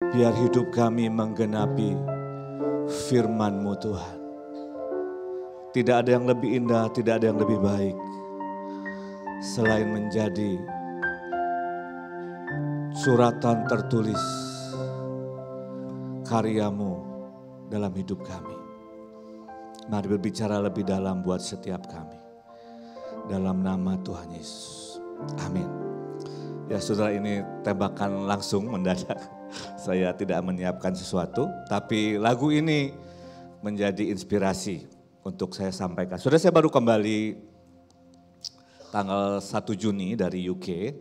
Biar hidup kami menggenapi firman-Mu Tuhan. Tidak ada yang lebih indah, tidak ada yang lebih baik. Selain menjadi suratan tertulis karya-Mu dalam hidup kami. Mari berbicara lebih dalam buat setiap kami. Dalam nama Tuhan Yesus. Amin. Ya saudara, ini tembakan langsung mendadak. Saya tidak menyiapkan sesuatu, tapi lagu ini menjadi inspirasi untuk saya sampaikan. Saudara, saya baru kembali tanggal 1 Juni dari UK.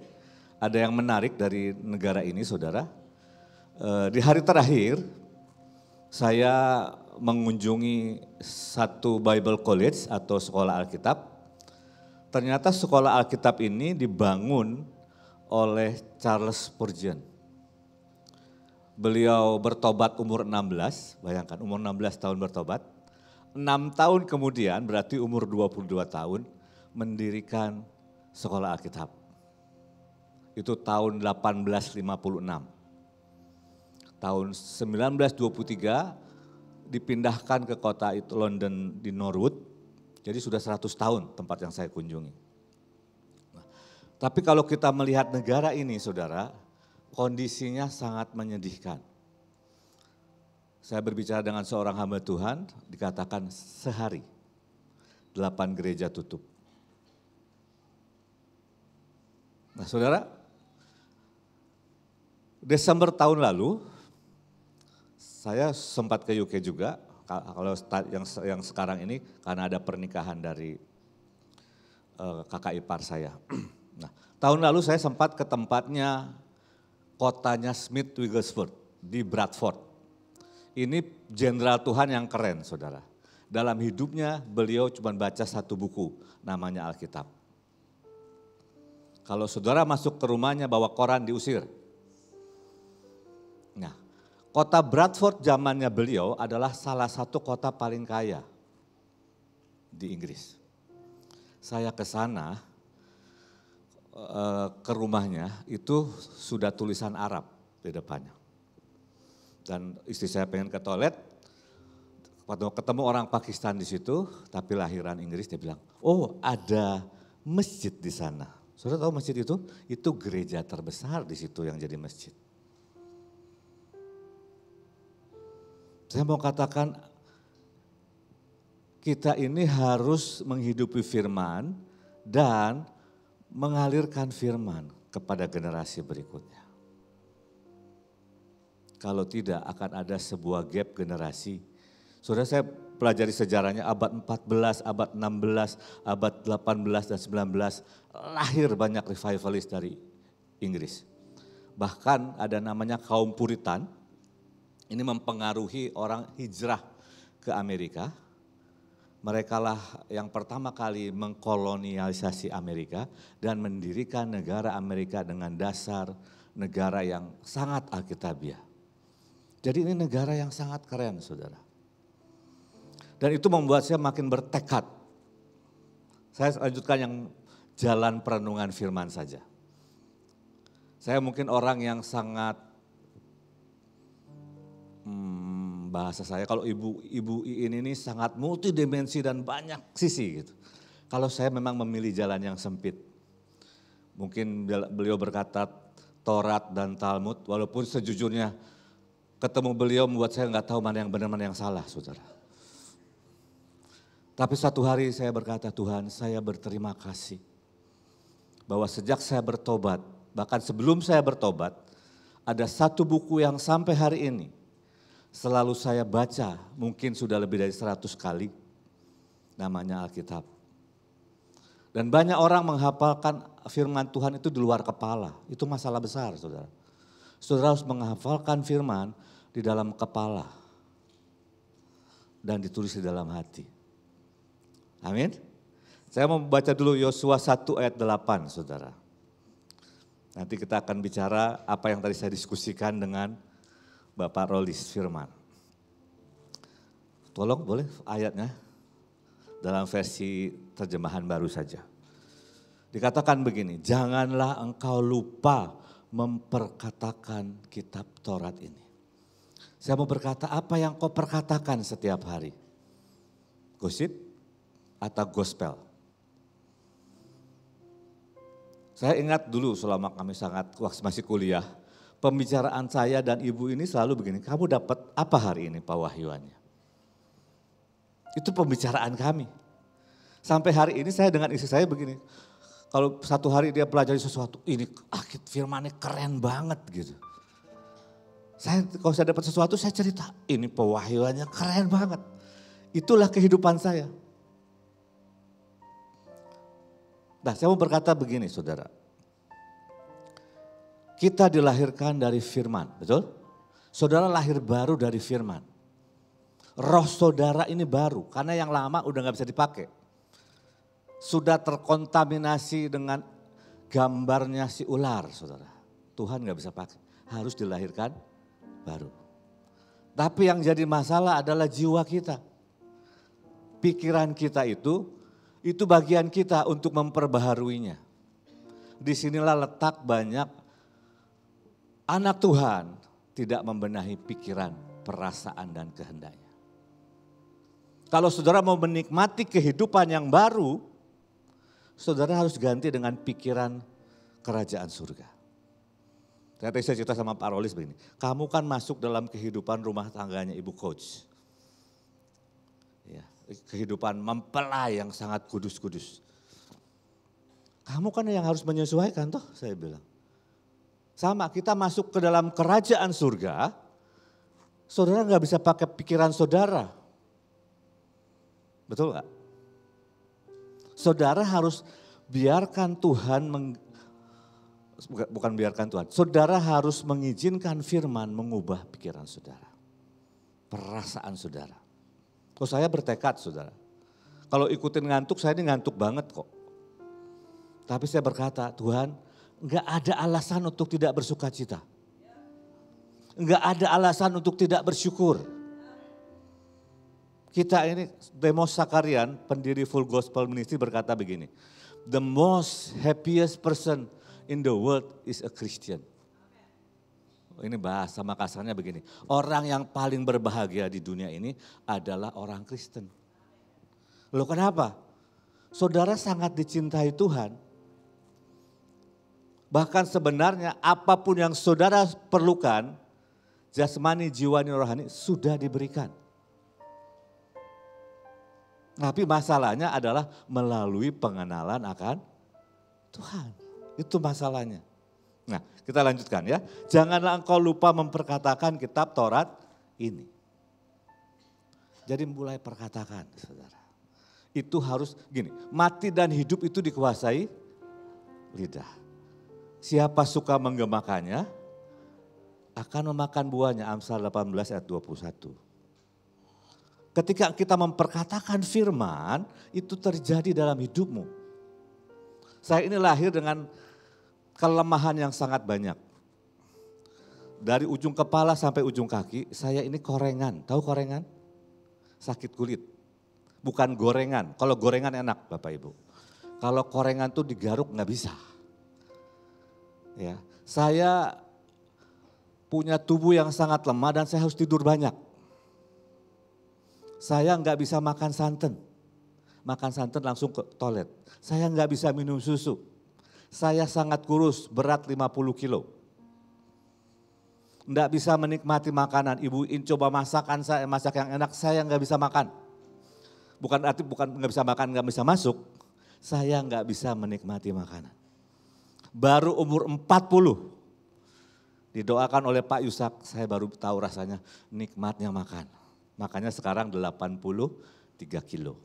Ada yang menarik dari negara ini, saudara. Di hari terakhir, saya mengunjungi satu Bible College atau sekolah Alkitab. Ternyata sekolah Alkitab ini dibangun oleh Charles Spurgeon. Beliau bertobat umur 16, bayangkan umur 16 tahun bertobat. 6 tahun kemudian berarti umur 22 tahun mendirikan sekolah Alkitab. Itu tahun 1856. Tahun 1923 dipindahkan ke kota itu London di Norwood. Jadi sudah 100 tahun tempat yang saya kunjungi. Nah, tapi kalau kita melihat negara ini saudara, kondisinya sangat menyedihkan. Saya berbicara dengan seorang hamba Tuhan, dikatakan sehari 8 gereja tutup. Nah saudara, Desember tahun lalu, saya sempat ke UK juga, kalau yang sekarang ini karena ada pernikahan dari kakak ipar saya. Nah, tahun lalu saya sempat ke tempatnya, kotanya Smith Wigglesworth di Bradford. Ini jenderal Tuhan yang keren saudara. Dalam hidupnya beliau cuma baca satu buku, namanya Alkitab. Kalau saudara masuk ke rumahnya bawa koran diusir. Nah, kota Bradford zamannya beliau adalah salah satu kota paling kaya di Inggris. Saya ke sana, ke rumahnya itu sudah tulisan Arab di depannya. Dan istri saya pengen ke toilet, waktu ketemu orang Pakistan di situ, tapi lahiran Inggris, dia bilang, oh ada masjid di sana. Saudara tahu masjid itu? Itu gereja terbesar di situ yang jadi masjid. Saya mau katakan, kita ini harus menghidupi firman dan mengalirkan firman kepada generasi berikutnya. Kalau tidak akan ada sebuah gap generasi. Saudara, saya pelajari sejarahnya abad 14, abad 16, abad 18 dan 19 lahir banyak revivalis dari Inggris. Bahkan ada namanya kaum Puritan, ini mempengaruhi orang hijrah ke Amerika. Mereka lah yang pertama kali mengkolonialisasi Amerika dan mendirikan negara Amerika dengan dasar negara yang sangat alkitabiah. Jadi ini negara yang sangat keren saudara. Dan itu membuat saya makin bertekad. Saya lanjutkan yang jalan perenungan firman saja. Saya mungkin orang yang sangat bahasa saya kalau ibu Iin ini sangat multidimensi dan banyak sisi gitu. Kalau saya memang memilih jalan yang sempit. Mungkin beliau berkata Taurat dan Talmud, walaupun sejujurnya ketemu beliau membuat saya nggak tahu mana yang benar mana yang salah saudara. Tapi satu hari saya berkata, Tuhan saya berterima kasih bahwa sejak saya bertobat, bahkan sebelum saya bertobat, ada satu buku yang sampai hari ini selalu saya baca, mungkin sudah lebih dari 100 kali, namanya Alkitab. Dan banyak orang menghafalkan firman Tuhan itu di luar kepala, itu masalah besar saudara. Saudara harus menghafalkan firman di dalam kepala dan ditulis di dalam hati. Amin. Saya mau baca dulu Yosua 1 ayat 8 saudara. Nanti kita akan bicara apa yang tadi saya diskusikan dengan Bapak Rolis Firman. Tolong boleh ayatnya dalam versi terjemahan baru saja. Dikatakan begini, janganlah engkau lupa memperkatakan kitab Taurat ini. Saya mau berkata, apa yang kau perkatakan setiap hari? Gosip atau gospel? Saya ingat dulu selama kami waktu masih kuliah, pembicaraan saya dan ibu ini selalu begini, kamu dapat apa hari ini pewahyuannya? Itu pembicaraan kami. Sampai hari ini saya dengan istri saya begini, kalau satu hari dia pelajari sesuatu, ini firmannya keren banget gitu. Kalau saya dapat sesuatu saya cerita, ini pewahyuannya keren banget. Itulah kehidupan saya. Nah, saya mau berkata begini saudara. Kita dilahirkan dari firman, betul? Saudara lahir baru dari firman. Roh saudara ini baru, karena yang lama udah gak bisa dipakai. Sudah terkontaminasi dengan gambarnya si ular saudara. Tuhan gak bisa pakai, harus dilahirkan baru. Tapi yang jadi masalah adalah jiwa kita. Pikiran kita itu bagian kita untuk memperbaharuinya. Disinilah letak banyak anak Tuhan tidak membenahi pikiran, perasaan dan kehendaknya. Kalau saudara mau menikmati kehidupan yang baru, saudara harus ganti dengan pikiran kerajaan surga. Tadi saya cerita sama Pak Rolis begini, kamu kan masuk dalam kehidupan rumah tangganya Ibu Coach. Ya, kehidupan mempelai yang sangat kudus-kudus. Kamu kan yang harus menyesuaikan toh, saya bilang. Sama, kita masuk ke dalam kerajaan surga, saudara gak bisa pakai pikiran saudara. Betul gak? Saudara harus biarkan Tuhan bukan biarkan Tuhan. Saudara harus mengizinkan firman mengubah pikiran saudara. Perasaan saudara. Kalau saya bertekad saudara. Kalau ikutin ngantuk, saya ini ngantuk banget kok. Tapi saya berkata, Tuhan enggak ada alasan untuk tidak bersuka cita. Enggak ada alasan untuk tidak bersyukur. Kita ini, Demos Sakarian, pendiri Full Gospel Ministry berkata begini. The most happiest person in the world is a Christian. Ini bahasa Makassarnya begini. Orang yang paling berbahagia di dunia ini adalah orang Kristen. Loh kenapa? Saudara sangat dicintai Tuhan. Bahkan sebenarnya apapun yang saudara perlukan, jasmani, jiwani, rohani sudah diberikan. Tapi masalahnya adalah melalui pengenalan akan Tuhan. Itu masalahnya. Nah, kita lanjutkan ya. Janganlah engkau lupa memperkatakan kitab Taurat ini. Jadi mulai perkatakan, saudara. Itu harus gini, mati dan hidup itu dikuasai lidah. Siapa suka menggemakannya akan memakan buahnya. Amsal 18 ayat 21. Ketika kita memperkatakan firman, itu terjadi dalam hidupmu. Saya ini lahir dengan kelemahan yang sangat banyak. Dari ujung kepala sampai ujung kaki, saya ini korengan. Tahu korengan? Sakit kulit. Bukan gorengan. Kalau gorengan enak Bapak Ibu. Kalau korengan tuh digaruk nggak bisa. Ya, saya punya tubuh yang sangat lemah dan saya harus tidur banyak. Saya nggak bisa makan santan. Makan santan langsung ke toilet. Saya nggak bisa minum susu. Saya sangat kurus, berat 50 kilo. Nggak bisa menikmati makanan. Ibuin coba masakan saya, masak yang enak, saya nggak bisa makan. Bukan nggak bisa makan, nggak bisa masuk. Saya nggak bisa menikmati makanan. Baru umur 40, didoakan oleh Pak Yusak, saya baru tahu rasanya nikmatnya makan. Makanya sekarang 83 kilo.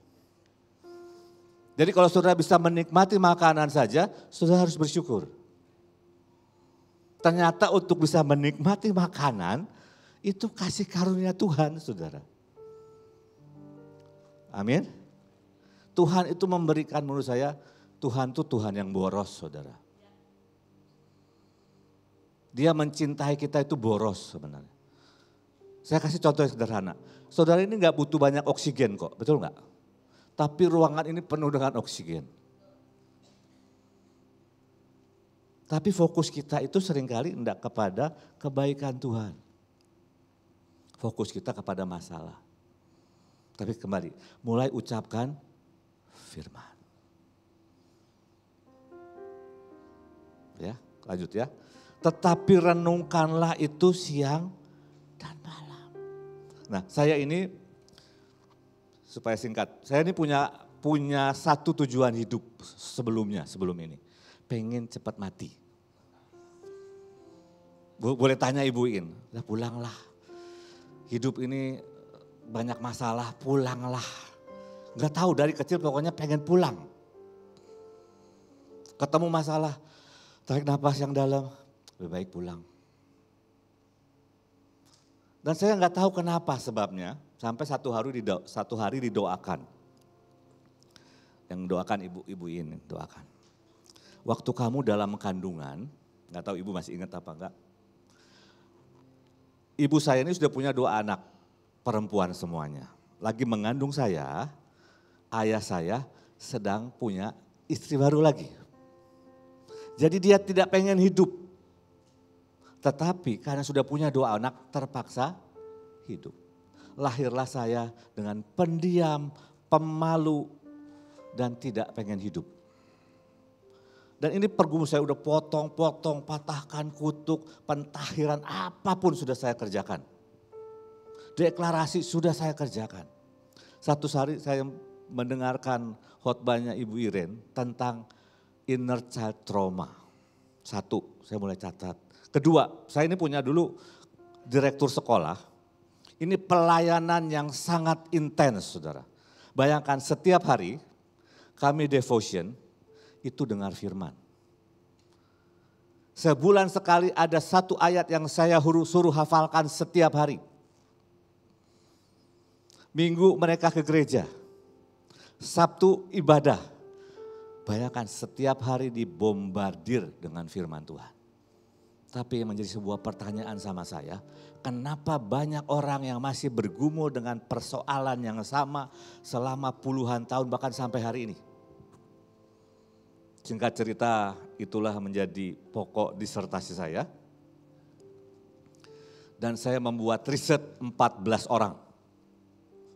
Jadi kalau saudara bisa menikmati makanan saja, saudara harus bersyukur. Ternyata untuk bisa menikmati makanan, itu kasih karunia Tuhan saudara. Amin. Tuhan itu memberikan menurut saya, Tuhan itu Tuhan yang boros saudara. Dia mencintai kita itu boros sebenarnya. Saya kasih contoh yang sederhana. Saudara ini gak butuh banyak oksigen kok, betul gak? Tapi ruangan ini penuh dengan oksigen. Tapi fokus kita itu seringkali tidak kepada kebaikan Tuhan. fokus kita kepada masalah. Tapi kembali, mulai ucapkan firman. Ya, lanjut ya. Tetapi renungkanlah itu siang dan malam. Nah, saya ini supaya singkat, saya ini punya satu tujuan hidup sebelum ini. Pengen cepat mati. Boleh tanya ibuin, lah pulanglah. Hidup ini banyak masalah, pulanglah. Gak tahu dari kecil pokoknya pengen pulang. Ketemu masalah, tarik nafas yang dalam, lebih baik pulang. Dan saya nggak tahu kenapa sebabnya, sampai satu hari didoakan. Yang doakan ibu ini, doakan. Waktu kamu dalam kandungan, nggak tahu ibu masih ingat apa enggak. Ibu saya ini sudah punya 2 anak perempuan semuanya. Lagi mengandung saya, ayah saya sedang punya istri baru lagi. Jadi dia tidak pengen hidup. Tetapi karena sudah punya 2 anak terpaksa hidup. Lahirlah saya dengan pendiam, pemalu, dan tidak pengen hidup. Dan ini pergumulan saya udah potong-potong, patahkan, kutuk, pentahiran, apapun sudah saya kerjakan. Deklarasi sudah saya kerjakan. Satu hari saya mendengarkan khotbahnya Ibu Iren tentang inner child trauma. 1, saya mulai catat. Kedua, saya ini punya dulu direktur sekolah. Ini pelayanan yang sangat intens, saudara. Bayangkan setiap hari kami devotion itu dengar firman. Sebulan sekali ada 1 ayat yang saya suruh hafalkan setiap hari. Minggu mereka ke gereja. Sabtu ibadah. Bayangkan setiap hari dibombardir dengan firman Tuhan. Tapi yang menjadi sebuah pertanyaan sama saya, kenapa banyak orang yang masih bergumul dengan persoalan yang sama selama puluhan tahun bahkan sampai hari ini? Singkat cerita, itulah menjadi pokok disertasi saya. Dan saya membuat riset 14 orang.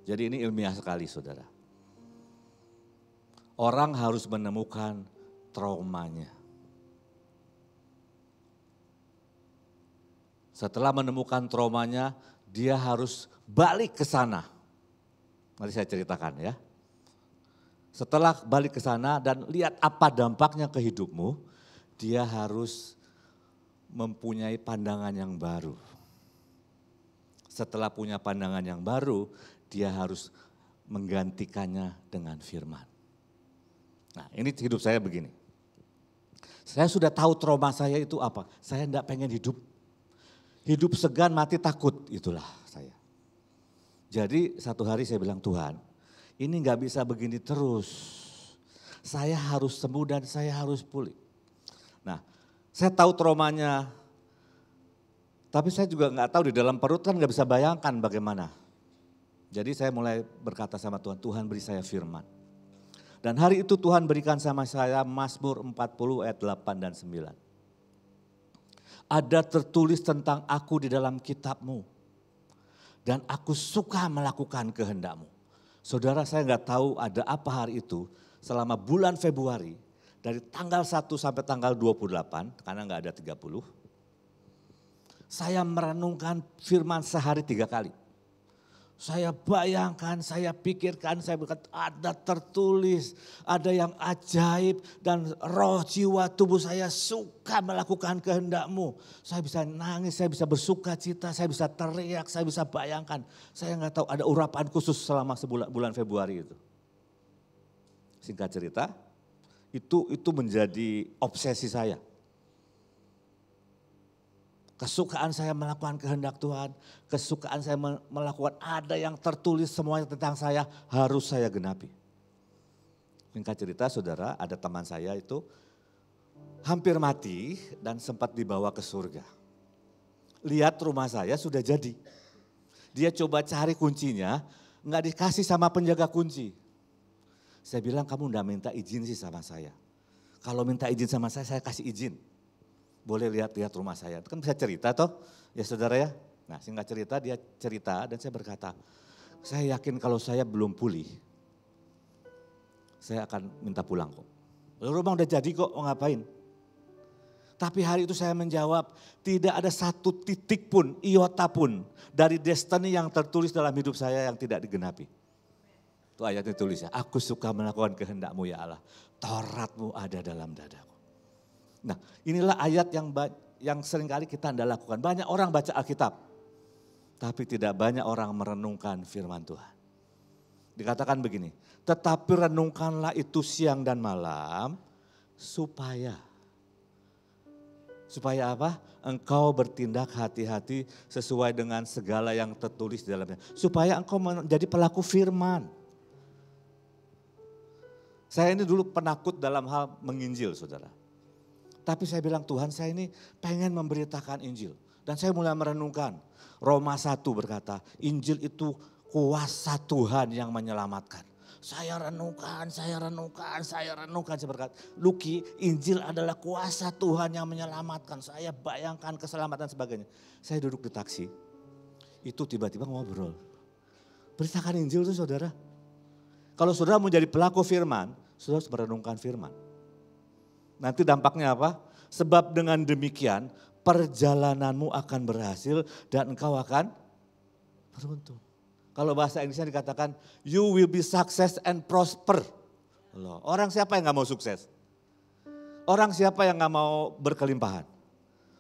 Jadi ini ilmiah sekali, saudara. Orang harus menemukan traumanya. Setelah menemukan traumanya, dia harus balik ke sana. Nanti saya ceritakan ya. Setelah balik ke sana dan lihat apa dampaknya ke hidupmu, dia harus mempunyai pandangan yang baru. Setelah punya pandangan yang baru, dia harus menggantikannya dengan firman. Nah, ini hidup saya begini. Saya sudah tahu trauma saya itu apa. Saya tidak pengen hidup. Hidup segan, mati takut, itulah saya. Jadi satu hari saya bilang, Tuhan, ini gak bisa begini terus. Saya harus sembuh dan saya harus pulih. Nah, saya tahu traumanya. Tapi saya juga gak tahu di dalam perut kan gak bisa bayangkan bagaimana. Jadi saya mulai berkata sama Tuhan, Tuhan beri saya firman. Dan hari itu Tuhan berikan sama saya Mazmur 40 ayat 8 dan 9. Ada tertulis tentang aku di dalam kitab-Mu. Dan aku suka melakukan kehendak-Mu. Saudara, saya nggak tahu ada apa hari itu selama bulan Februari dari tanggal 1 sampai tanggal 28 karena nggak ada 30. Saya merenungkan firman sehari 3 kali. Saya bayangkan, saya pikirkan, saya berkata ada tertulis, ada yang ajaib dan roh jiwa tubuh saya suka melakukan kehendak-Mu. Saya bisa nangis, saya bisa bersuka cita, saya bisa teriak, saya bisa bayangkan. Saya nggak tahu ada urapan khusus selama bulan Februari itu. Singkat cerita, itu menjadi obsesi saya. Kesukaan saya melakukan kehendak Tuhan, kesukaan saya melakukan ada yang tertulis semuanya tentang saya harus saya genapi. Singkat cerita saudara, ada teman saya itu hampir mati dan sempat dibawa ke surga. Lihat rumah saya sudah jadi. Dia coba cari kuncinya, nggak dikasih sama penjaga kunci. Saya bilang kamu nggak minta izin sih sama saya. Kalau minta izin sama saya kasih izin. Boleh lihat-lihat rumah saya, itu kan bisa cerita toh, ya saudara ya. Nah singkat cerita dia cerita dan saya berkata, saya yakin kalau saya belum pulih, saya akan minta pulang kok. Rumah udah jadi kok, mau ngapain? Tapi hari itu saya menjawab, tidak ada satu titik pun, iota pun dari destiny yang tertulis dalam hidup saya yang tidak digenapi. Itu ayatnya tulis ya, aku suka melakukan kehendak-Mu ya Allah, Taurat-Mu ada dalam dadaku. Nah inilah ayat yang seringkali kita tidak lakukan. Banyak orang baca Alkitab, tapi tidak banyak orang merenungkan firman Tuhan. Dikatakan begini, tetapi renungkanlah itu siang dan malam supaya apa? Engkau bertindak hati-hati sesuai dengan segala yang tertulis di dalamnya. Supaya engkau menjadi pelaku firman. Saya ini dulu penakut dalam hal menginjil saudara. Tapi saya bilang Tuhan saya ini pengen memberitakan Injil. Dan saya mulai merenungkan. Roma 1 berkata, Injil itu kuasa Tuhan yang menyelamatkan. Saya renungkan. Saya berkata, Luki, Injil adalah kuasa Tuhan yang menyelamatkan. Saya bayangkan keselamatan sebagainya. Saya duduk di taksi, itu tiba-tiba ngobrol. Beritakan Injil itu saudara. Kalau saudara mau jadi pelaku firman, saudara harus merenungkan firman. Nanti dampaknya apa? Sebab dengan demikian, perjalananmu akan berhasil dan engkau akan beruntung. Kalau bahasa Inggrisnya dikatakan, you will be success and prosper. Loh, orang siapa yang gak mau sukses? Orang siapa yang gak mau berkelimpahan?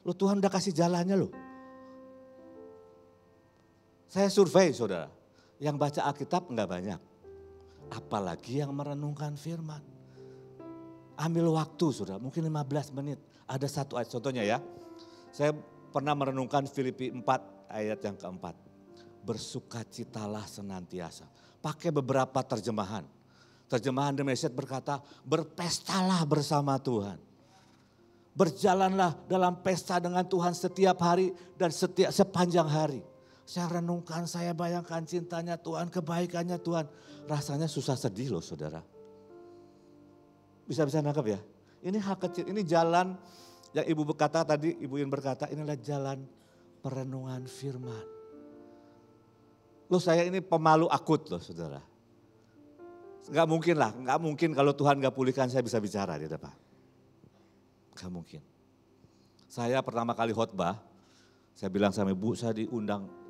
Loh Tuhan udah kasih jalannya loh. Saya survei saudara, yang baca Alkitab gak banyak. Apalagi yang merenungkan firman. Ambil waktu saudara, mungkin 15 menit. Ada satu ayat, contohnya ya. Saya pernah merenungkan Filipi 4 ayat yang keempat. Bersukacitalah senantiasa. Pakai beberapa terjemahan. Terjemahan The Message berkata, berpestalah bersama Tuhan. Berjalanlah dalam pesta dengan Tuhan setiap hari dan sepanjang hari. Saya renungkan, saya bayangkan cintanya Tuhan, kebaikannya Tuhan. Rasanya susah sedih loh saudara. Bisa-bisa nangkep ya? Ini hal kecil, ini jalan yang ibu berkata tadi, ibu Yun berkata inilah jalan perenungan firman. Loh saya ini pemalu akut loh saudara. Gak mungkin kalau Tuhan gak pulihkan saya bisa bicara di depan. Gak mungkin. Saya pertama kali khotbah, saya bilang sama ibu, saya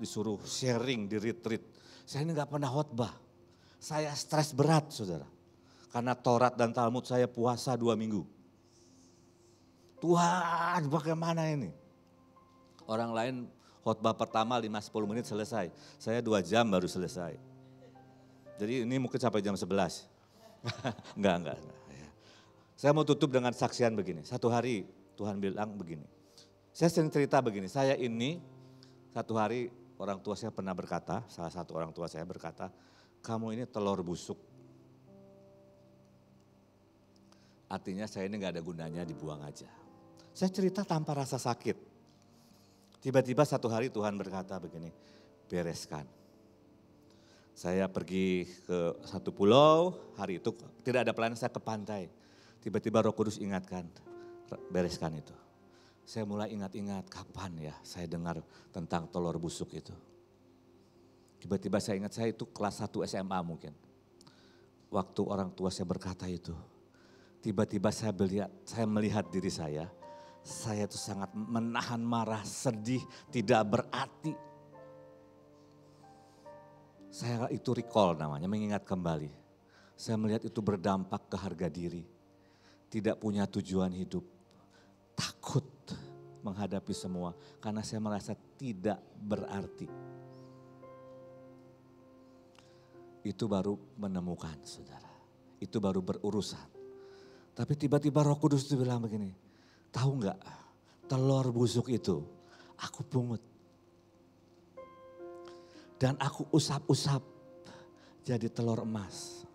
disuruh sharing di retreat. Saya ini gak pernah khotbah. Saya stres berat saudara. Karena Taurat dan Talmud saya puasa 2 minggu. Tuhan bagaimana ini? Orang lain khotbah pertama 5-10 menit selesai. Saya 2 jam baru selesai. Jadi ini mungkin sampai jam 11. Enggak. Saya mau tutup dengan saksian begini. Satu hari Tuhan bilang begini. Saya sering cerita begini. Saya ini satu hari orang tua saya pernah berkata, salah satu orang tua saya berkata, kamu ini telur busuk. Artinya saya ini gak ada gunanya, dibuang aja. Saya cerita tanpa rasa sakit. Tiba-tiba satu hari Tuhan berkata begini, bereskan. Saya pergi ke satu pulau, hari itu tidak ada pelayanan, saya ke pantai. Tiba-tiba Roh Kudus ingatkan, bereskan itu. Saya mulai ingat-ingat kapan ya saya dengar tentang telur busuk itu. Tiba-tiba saya ingat saya itu kelas 1 SMA mungkin. Waktu orang tua saya berkata itu. Tiba-tiba saya melihat diri saya itu sangat menahan marah, sedih, tidak berarti. Saya itu recall namanya, mengingat kembali. Saya melihat itu berdampak ke harga diri. Tidak punya tujuan hidup. Takut menghadapi semua karena saya merasa tidak berarti. Itu baru menemukan saudara. Itu baru berurusan. Tapi tiba-tiba Roh Kudus itu bilang begini, tahu enggak telur busuk itu aku pungut. Dan aku usap-usap jadi telur emas.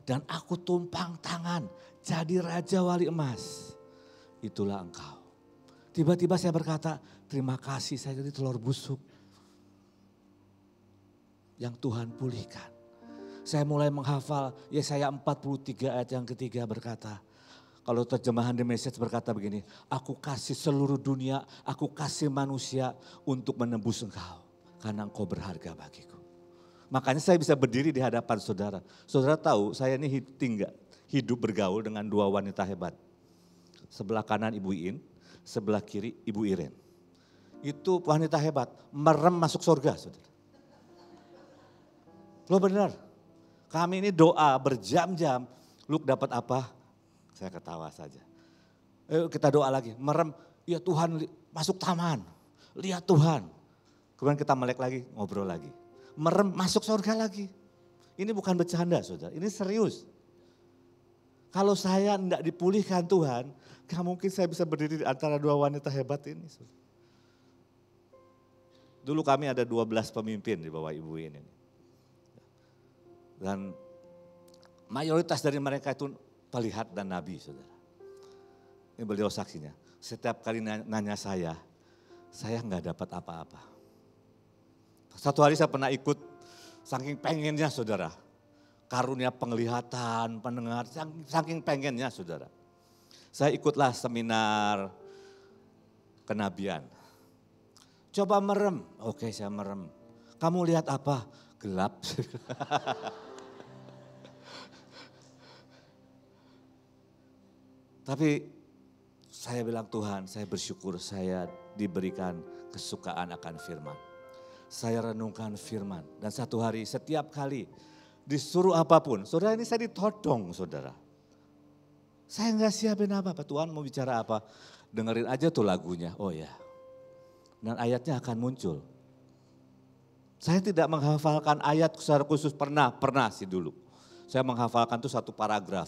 Dan aku tumpang tangan jadi Raja Wali Emas. Itulah engkau. Tiba-tiba saya berkata, terima kasih saya jadi telur busuk. Yang Tuhan pulihkan. Saya mulai menghafal Yesaya 43 ayat yang ketiga berkata, Kalau terjemahan The Message berkata begini, aku kasih seluruh dunia, aku kasih manusia untuk menembus engkau. Karena engkau berharga bagiku. Makanya saya bisa berdiri di hadapan saudara. Saudara tahu saya ini hidup bergaul dengan dua wanita hebat. Sebelah kanan Ibu Iin, sebelah kiri Ibu Iren. Itu wanita hebat, merem masuk surga saudara. Loh benar, kami ini doa berjam-jam, lu dapat apa? Saya ketawa saja. Kita doa lagi, merem, ya Tuhan masuk taman, lihat Tuhan. Kemudian kita melek lagi, ngobrol lagi. Merem masuk surga lagi. Ini bukan bercanda saudara, ini serius. Kalau saya tidak dipulihkan Tuhan, gak mungkin saya bisa berdiri di antara dua wanita hebat ini. Saudara. Dulu kami ada 12 pemimpin di bawah Ibu ini. Dan mayoritas dari mereka itu pelihat dan nabi saudara. Ini beliau saksinya. Setiap kali nanya saya nggak dapat apa-apa. Satu hari saya pernah ikut, saking pengennya saudara. Karunia penglihatan, pendengar, saking pengennya saudara. Saya ikutlah seminar kenabian. Coba merem, oke saya merem. Kamu lihat apa? Gelap. Tapi saya bilang Tuhan, saya bersyukur saya diberikan kesukaan akan firman. Saya renungkan firman dan satu hari setiap kali disuruh apapun. Saudara ini saya ditodong saudara. Saya enggak siapin apa-apa, Tuhan mau bicara apa. Dengerin aja tuh lagunya, oh ya. Dan ayatnya akan muncul. Saya tidak menghafalkan ayat secara khusus, pernah sih dulu. Saya menghafalkan tuh satu paragraf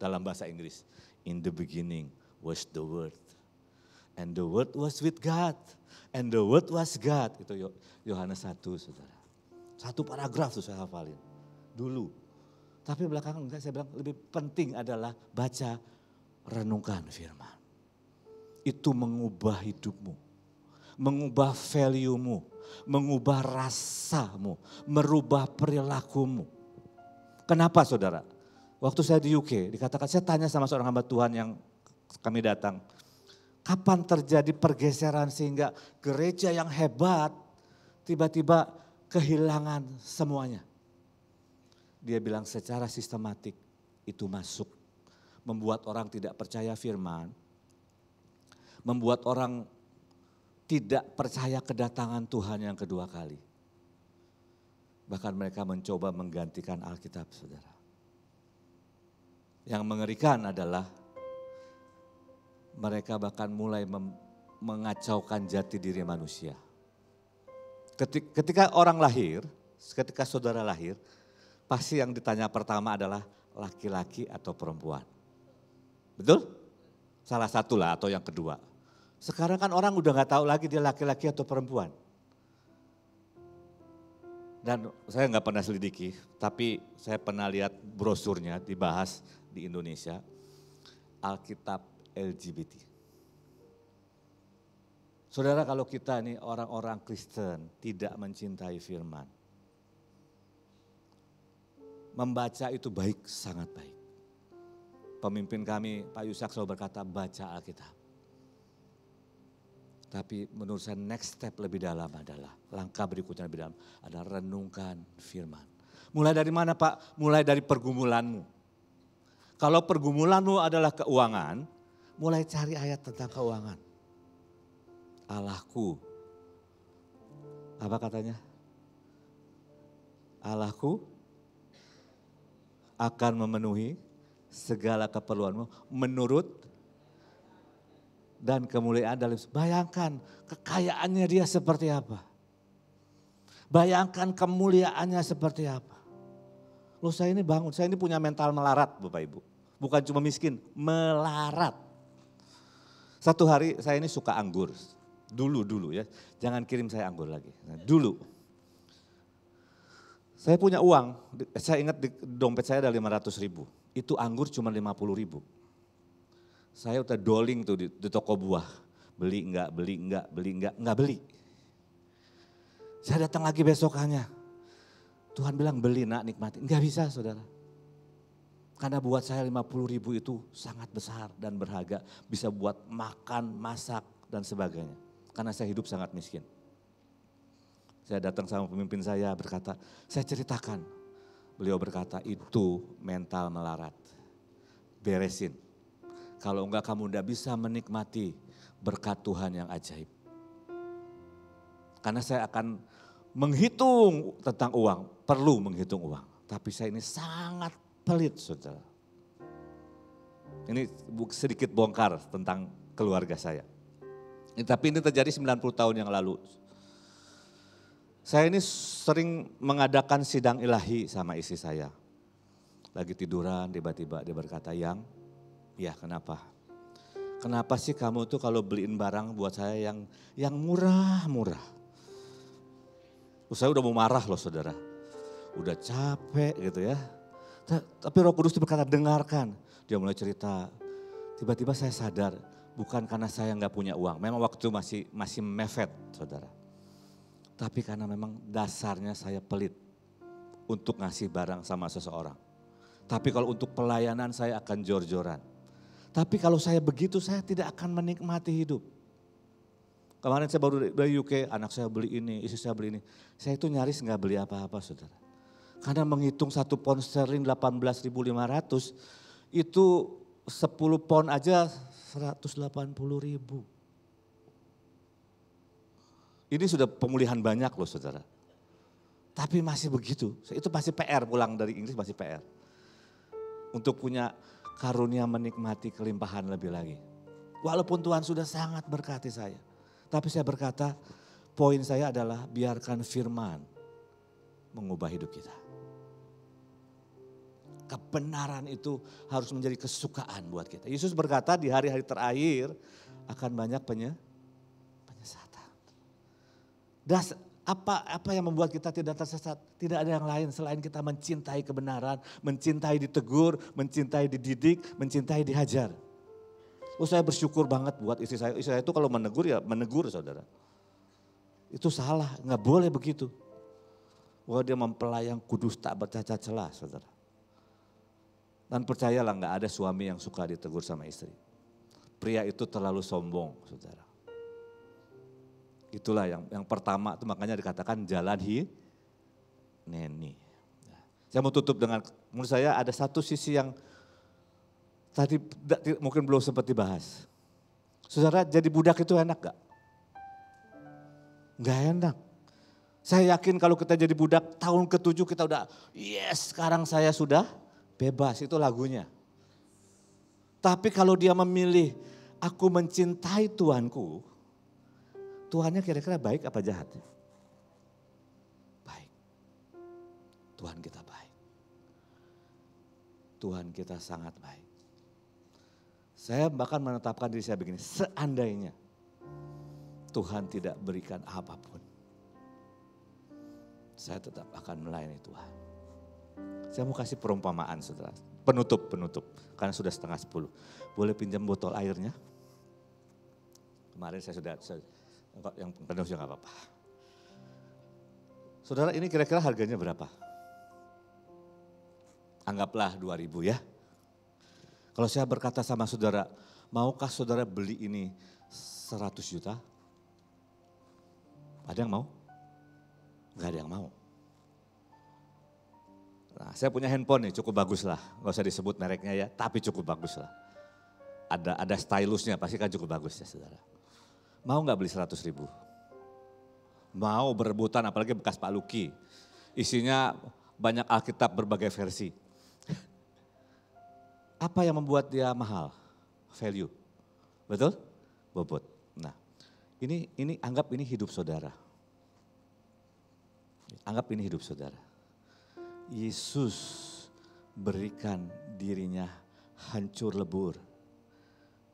dalam bahasa Inggris. In the beginning was the Word. And the Word was with God. And the Word was God. Itu Yohanes 1 saudara. Satu paragraf tuh saya hafalin. Dulu. Tapi belakangan enggak, saya bilang lebih penting adalah baca, renungkan firman. Itu mengubah hidupmu. Mengubah value-mu. Mengubah rasamu. Merubah perilakumu. Kenapa saudara? Waktu saya di UK, dikatakan saya tanya sama seorang hamba Tuhan yang kami datang. Kapan terjadi pergeseran sehingga gereja yang hebat tiba-tiba kehilangan semuanya? Dia bilang secara sistematik itu masuk. Membuat orang tidak percaya firman. Membuat orang tidak percaya kedatangan Tuhan yang kedua kali. Bahkan mereka mencoba menggantikan Alkitab saudara. Yang mengerikan adalah mereka bahkan mulai mengacaukan jati diri manusia. Ketika orang lahir, ketika saudara lahir, pasti yang ditanya pertama adalah laki-laki atau perempuan. Betul? Salah satu lah atau yang kedua. Sekarang kan orang udah gak tahu lagi dia laki-laki atau perempuan. Dan saya nggak pernah selidiki, tapi saya pernah lihat brosurnya dibahas di Indonesia, Alkitab LGBT. Saudara kalau kita nih orang-orang Kristen tidak mencintai firman, membaca itu baik, sangat baik. Pemimpin kami Pak Yusak selalu berkata baca Alkitab. Tapi menurut saya next step lebih dalam adalah, langkah berikutnya lebih dalam adalah renungkan firman. Mulai dari mana Pak? Mulai dari pergumulanmu. Kalau pergumulanmu adalah keuangan, mulai cari ayat tentang keuangan. Allahku, apa katanya? Allahku akan memenuhi segala keperluanmu menurut dan kemuliaan dalam. Bayangkan kekayaannya dia seperti apa. Bayangkan kemuliaannya seperti apa. Loh saya ini bangun, saya ini punya mental melarat Bapak Ibu. Bukan cuma miskin, melarat. Satu hari saya ini suka anggur. Dulu ya, jangan kirim saya anggur lagi. Nah, dulu. Saya punya uang, saya ingat di dompet saya ada 500 ribu. Itu anggur cuma 50 ribu. Saya udah doling tuh di toko buah. Beli enggak. Beli. Saya datang lagi besokannya. Tuhan bilang beli nak nikmati. Enggak bisa saudara. Karena buat saya 50.000 itu sangat besar dan berharga. Bisa buat makan, masak dan sebagainya. Karena saya hidup sangat miskin. Saya datang sama pemimpin saya berkata, saya ceritakan. Beliau berkata, itu mental melarat. Beresin. Kalau enggak kamu enggak bisa menikmati berkat Tuhan yang ajaib. Karena saya akan menghitung tentang uang, perlu menghitung uang. Tapi saya ini sangat pelit, saudara. Ini sedikit bongkar tentang keluarga saya. Tapi ini terjadi 90 tahun yang lalu. Saya ini sering mengadakan sidang ilahi sama istri saya. Lagi tiduran, tiba-tiba dia berkata, ya kenapa? Kenapa sih kamu tuh kalau beliin barang buat saya yang murah-murah? Saya udah mau marah loh saudara. Udah capek gitu ya. Tapi Roh Kudus itu berkata, dengarkan. Dia mulai cerita. Tiba-tiba saya sadar, bukan karena saya nggak punya uang. Memang waktu itu masih mepet saudara. Tapi karena memang dasarnya saya pelit untuk ngasih barang sama seseorang. Tapi kalau untuk pelayanan saya akan jor-joran. Tapi kalau saya begitu saya tidak akan menikmati hidup. Kemarin saya baru dari UK, anak saya beli ini, istri saya beli ini. Saya itu nyaris nggak beli apa-apa saudara. Karena menghitung 1 pound sterling 18.500 itu 10 pound aja 180.000. Ini sudah pemulihan banyak loh saudara. Tapi masih begitu, itu masih PR pulang dari Inggris masih PR. Untuk punya karunia menikmati kelimpahan lebih lagi. Walaupun Tuhan sudah sangat berkati saya. Tapi saya berkata, poin saya adalah biarkan firman mengubah hidup kita. Kebenaran itu harus menjadi kesukaan buat kita. Yesus berkata di hari-hari terakhir akan banyak penyesatan. Apa yang membuat kita tidak tersesat? Tidak ada yang lain selain kita mencintai kebenaran, mencintai ditegur, mencintai dididik, mencintai dihajar. Saya bersyukur banget buat istri saya. Istri saya itu kalau menegur ya menegur saudara. Itu salah, nggak boleh begitu. Wah dia mempelai yang kudus tak bercacat celah saudara. Dan percayalah nggak ada suami yang suka ditegur sama istri. Pria itu terlalu sombong saudara. Itulah yang pertama itu makanya dikatakan jalan neni. Saya mau tutup dengan, menurut saya ada satu sisi yang tadi mungkin belum sempat dibahas. Saudara jadi budak itu enak gak? Gak enak. Saya yakin kalau kita jadi budak tahun ke-7 kita udah yes sekarang saya sudah bebas, itu lagunya. Tapi kalau dia memilih aku mencintai Tuhanku, Tuhannya kira-kira baik apa jahat? Baik. Tuhan kita baik. Tuhan kita sangat baik. Saya bahkan menetapkan diri saya begini, seandainya Tuhan tidak berikan apapun, saya tetap akan melayani Tuhan. Saya mau kasih perumpamaan saudara, penutup, karena sudah 9:30. Boleh pinjam botol airnya? Kemarin saya sudah, yang penuh juga gak apa-apa. Saudara ini kira-kira harganya berapa? Anggaplah 2.000 ya. Kalau saya berkata sama saudara, maukah saudara beli ini 100 juta? Ada yang mau? Gak ada yang mau. Nah, saya punya handphone nih cukup bagus lah, gak usah disebut mereknya ya, tapi cukup bagus lah. Ada stylusnya pasti kan cukup bagus ya saudara. Mau gak beli 100.000? Mau berebutan apalagi bekas Pak Luki. Isinya banyak Alkitab berbagai versi. Apa yang membuat dia mahal? Value. Betul? Bobot. Nah, ini anggap ini hidup saudara. Anggap ini hidup saudara. Yesus berikan dirinya hancur lebur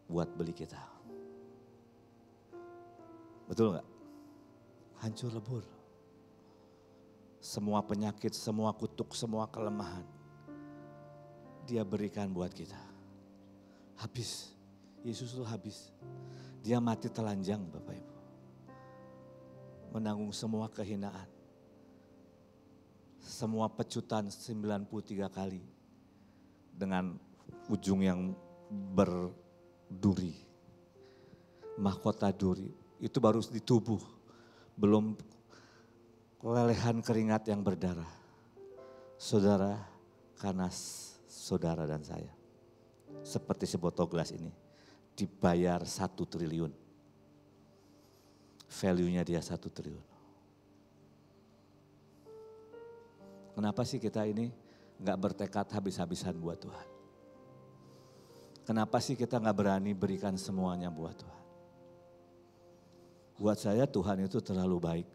buat beli kita. Betul enggak? Hancur lebur. Semua penyakit, semua kutuk, semua kelemahan. Dia berikan buat kita. Habis. Yesus itu habis. Dia mati telanjang Bapak Ibu. Menanggung semua kehinaan. Semua pecutan 93 kali. dengan ujung yang berduri. Mahkota duri, itu baru di tubuh, belum lelehan keringat yang berdarah. Saudara, karena saudara dan saya, seperti sebotol gelas ini, dibayar 1 triliun. Value-nya dia 1 triliun. Kenapa sih kita ini gak bertekad habis-habisan buat Tuhan? Kenapa sih kita gak berani berikan semuanya buat Tuhan? Buat saya Tuhan itu terlalu baik.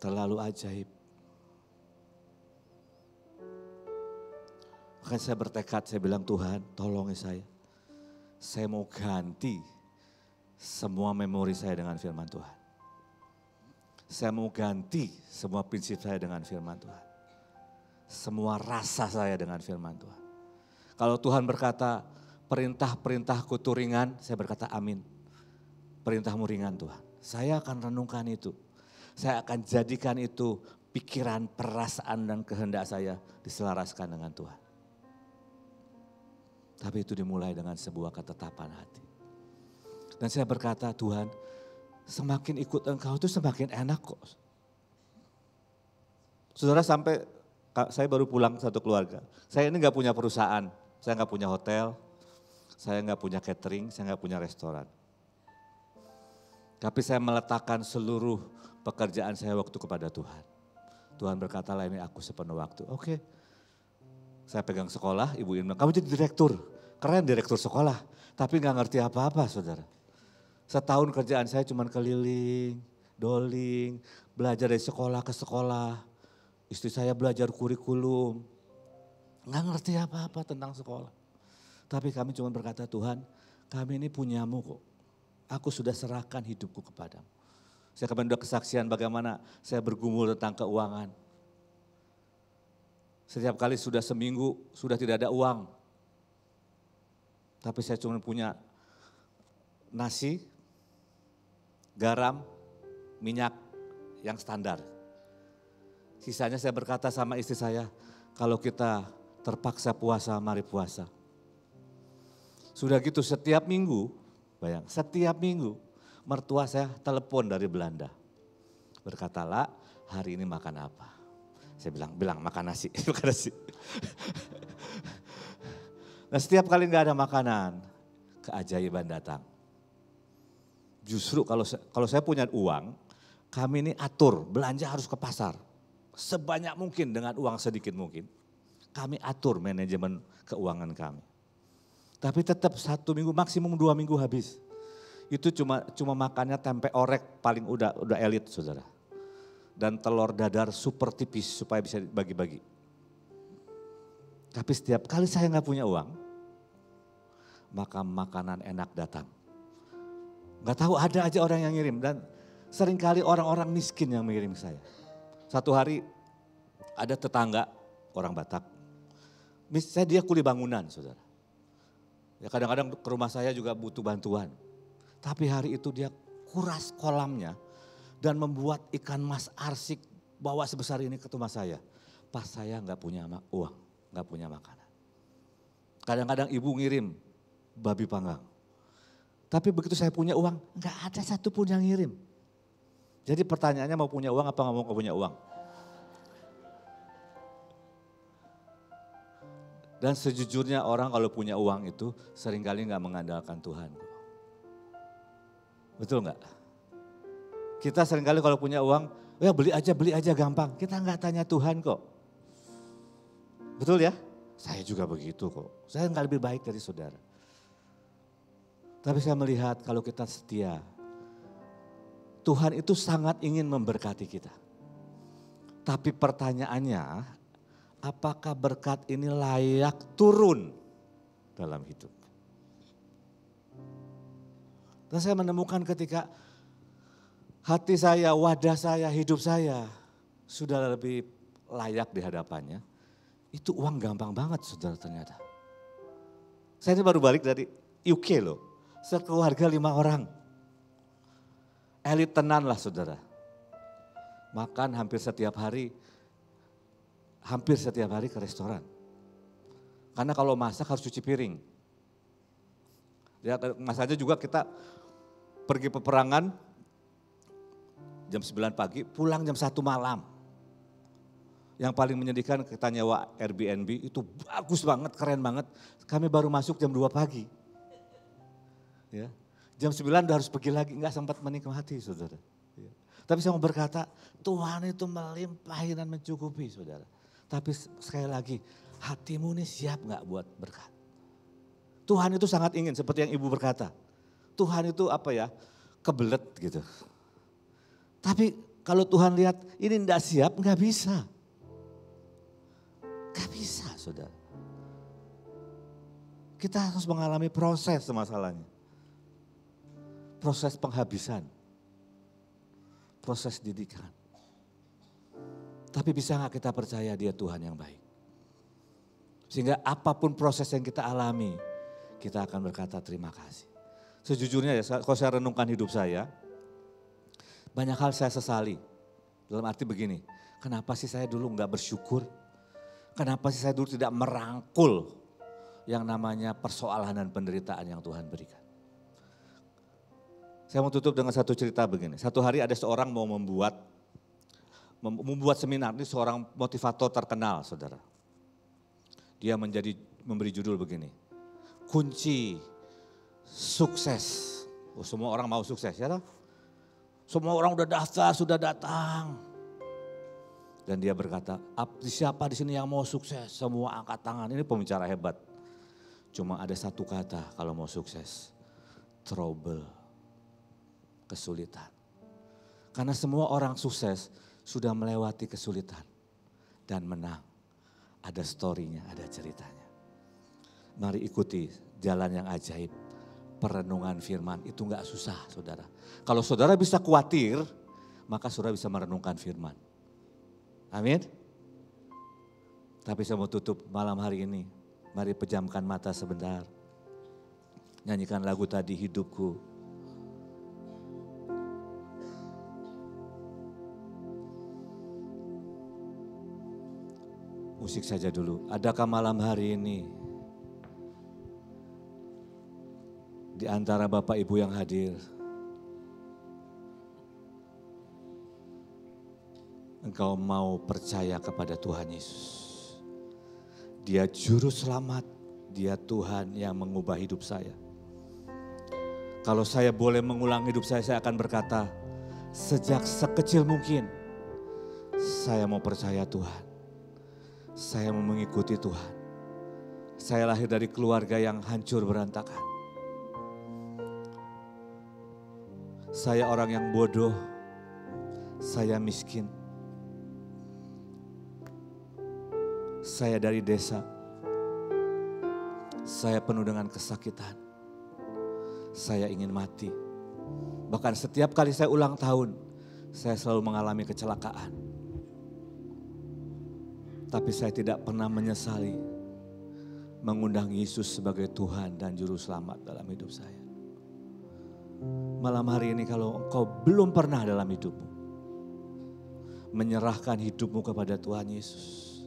Terlalu ajaib. Makanya saya bertekad, saya bilang Tuhan tolongi saya. Saya mau ganti semua memori saya dengan firman Tuhan. Saya mau ganti semua prinsip saya dengan firman Tuhan. Semua rasa saya dengan firman Tuhan. Kalau Tuhan berkata perintah-perintahku itu ringan, saya berkata amin. Perintahmu ringan Tuhan. Saya akan renungkan itu. Saya akan jadikan itu pikiran, perasaan dan kehendak saya diselaraskan dengan Tuhan. Tapi itu dimulai dengan sebuah ketetapan hati. Dan saya berkata Tuhan, semakin ikut Engkau itu semakin enak kok. Saudara sampai, saya baru pulang satu keluarga. Saya ini gak punya perusahaan, saya gak punya hotel, saya gak punya catering, saya gak punya restoran. Tapi saya meletakkan seluruh pekerjaan saya waktu kepada Tuhan. Tuhan berkata lah ini aku sepenuh waktu. Oke. Saya pegang sekolah, Ibu Irma, kamu jadi direktur. Keren direktur sekolah, tapi gak ngerti apa-apa saudara. Setahun kerjaan saya cuma keliling, doling, belajar dari sekolah ke sekolah. Istri saya belajar kurikulum. Gak ngerti apa-apa tentang sekolah. Tapi kami cuma berkata Tuhan, kami ini punyamu kok. Aku sudah serahkan hidupku kepadamu. Saya kemarin sudah kesaksian bagaimana saya bergumul tentang keuangan. Setiap kali sudah seminggu sudah tidak ada uang. Tapi saya cuma punya nasi, garam, minyak yang standar. Sisanya saya berkata sama istri saya, kalau kita terpaksa puasa, mari puasa. Sudah gitu setiap minggu, setiap minggu mertua saya telepon dari Belanda. Berkatalah hari ini makan apa? Saya bilang makan nasi, makan nasi. Nah setiap kali nggak ada makanan, keajaiban datang. Justru kalau saya punya uang, kami ini atur belanja harus ke pasar. Sebanyak mungkin dengan uang sedikit mungkin. Kami atur manajemen keuangan kami. Tapi tetap 1 minggu maksimum 2 minggu habis. Itu cuma makannya tempe orek paling udah elit saudara. Dan telur dadar super tipis supaya bisa bagi-bagi. Tapi setiap kali saya nggak punya uang, maka makanan enak datang. Nggak tahu ada aja orang yang ngirim dan seringkali orang-orang miskin yang mengirim saya. Satu hari ada tetangga orang Batak, dia kuli bangunan saudara. Ya kadang-kadang ke rumah saya juga butuh bantuan. Tapi hari itu dia kuras kolamnya dan membuat ikan mas arsik bawa sebesar ini ke rumah saya. Pas saya nggak punya uang, nggak punya makanan. Kadang-kadang ibu ngirim babi panggang. Tapi begitu saya punya uang, nggak ada satupun yang ngirim. Jadi pertanyaannya mau punya uang apa nggak mau punya uang? Dan sejujurnya orang kalau punya uang itu seringkali nggak mengandalkan Tuhan. Betul nggak? Kita seringkali kalau punya uang, ya beli aja gampang. Kita nggak tanya Tuhan kok. Betul ya? Saya juga begitu kok. Saya nggak lebih baik dari saudara. Tapi saya melihat kalau kita setia, Tuhan itu sangat ingin memberkati kita. Tapi pertanyaannya, apakah berkat ini layak turun dalam hidup? Dan saya menemukan ketika hati saya, wadah saya, hidup saya sudah lebih layak di hadapannya. Itu uang gampang banget saudara ternyata. Saya ini baru balik dari UK loh. Sekeluarga 5 orang. Elit tenan lah saudara. Makan hampir setiap hari. hampir setiap hari ke restoran. Karena kalau masak harus cuci piring. Ya, masanya juga kita pergi peperangan jam 9 pagi, pulang jam 1 malam. Yang paling menyedihkan kita nyewa Airbnb itu bagus banget, keren banget. Kami baru masuk jam 2 pagi. Ya, jam 9 udah harus pergi lagi, nggak sempat menikmati saudara. Ya. Tapi saya mau berkata, Tuhan itu melimpahi dan mencukupi saudara. Tapi sekali lagi, hatimu ini siap nggak buat berkat? Tuhan itu sangat ingin, seperti yang ibu berkata. Tuhan itu apa ya, kebelet gitu. Tapi kalau Tuhan lihat ini enggak siap, nggak bisa. Nggak bisa saudara. Kita harus mengalami proses masalahnya. Proses penghabisan. Proses didikan. Tapi bisa nggak kita percaya dia Tuhan yang baik. Sehingga apapun proses yang kita alami, kita akan berkata terima kasih. Sejujurnya ya, kalau saya renungkan hidup saya, banyak hal saya sesali. Dalam arti begini, kenapa sih saya dulu nggak bersyukur? Kenapa sih saya dulu tidak merangkul yang namanya persoalan dan penderitaan yang Tuhan berikan? Saya mau tutup dengan satu cerita begini. Satu hari ada seorang mau membuat seminar, ini seorang motivator terkenal saudara. Dia memberi judul begini, kunci sukses. Oh, semua orang mau sukses ya toh? Semua orang udah daftar, sudah datang. Dan dia berkata, siapa di sini yang mau sukses? Semua angkat tangan, ini pembicara hebat. Cuma ada satu kata kalau mau sukses, trouble, kesulitan. Karena semua orang sukses sudah melewati kesulitan dan menang. Ada story-nya, ada ceritanya. Mari ikuti jalan yang ajaib. Perenungan firman itu enggak susah saudara. Kalau saudara bisa khawatir, maka saudara bisa merenungkan firman. Amin. Tapi saya mau tutup malam hari ini. Mari pejamkan mata sebentar. Nyanyikan lagu tadi, hidupku. Musik saja dulu. Adakah malam hari ini di antara Bapak Ibu yang hadir, engkau mau percaya kepada Tuhan Yesus? Dia juru selamat, dia Tuhan yang mengubah hidup saya. Kalau saya boleh mengulang hidup saya akan berkata, sejak sekecil mungkin saya mau percaya Tuhan. Saya mau mengikuti Tuhan. Saya lahir dari keluarga yang hancur berantakan. Saya orang yang bodoh. Saya miskin. Saya dari desa. Saya penuh dengan kesakitan. Saya ingin mati. Bahkan setiap kali saya ulang tahun, saya selalu mengalami kecelakaan. Tapi saya tidak pernah menyesali mengundang Yesus sebagai Tuhan dan Juru Selamat dalam hidup saya. Malam hari ini kalau engkau belum pernah dalam hidupmu menyerahkan hidupmu kepada Tuhan Yesus,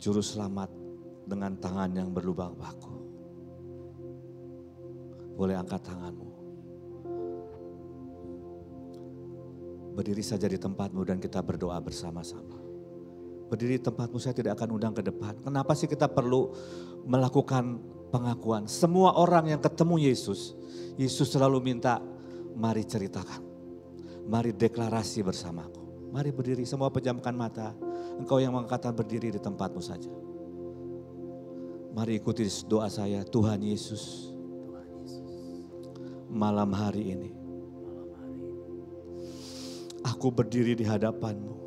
Juru Selamat dengan tangan yang berlubang paku, boleh angkat tanganmu. Berdiri saja di tempatmu dan kita berdoa bersama-sama. Berdiri di tempatmu, saya tidak akan undang ke depan. Kenapa sih kita perlu melakukan pengakuan? Semua orang yang ketemu Yesus, Yesus selalu minta, mari ceritakan. Mari deklarasi bersamaku. Mari berdiri, semua pejamkan mata. Engkau yang mengatakan berdiri di tempatmu saja. Mari ikuti doa saya, Tuhan Yesus. Malam hari ini, aku berdiri di hadapanmu.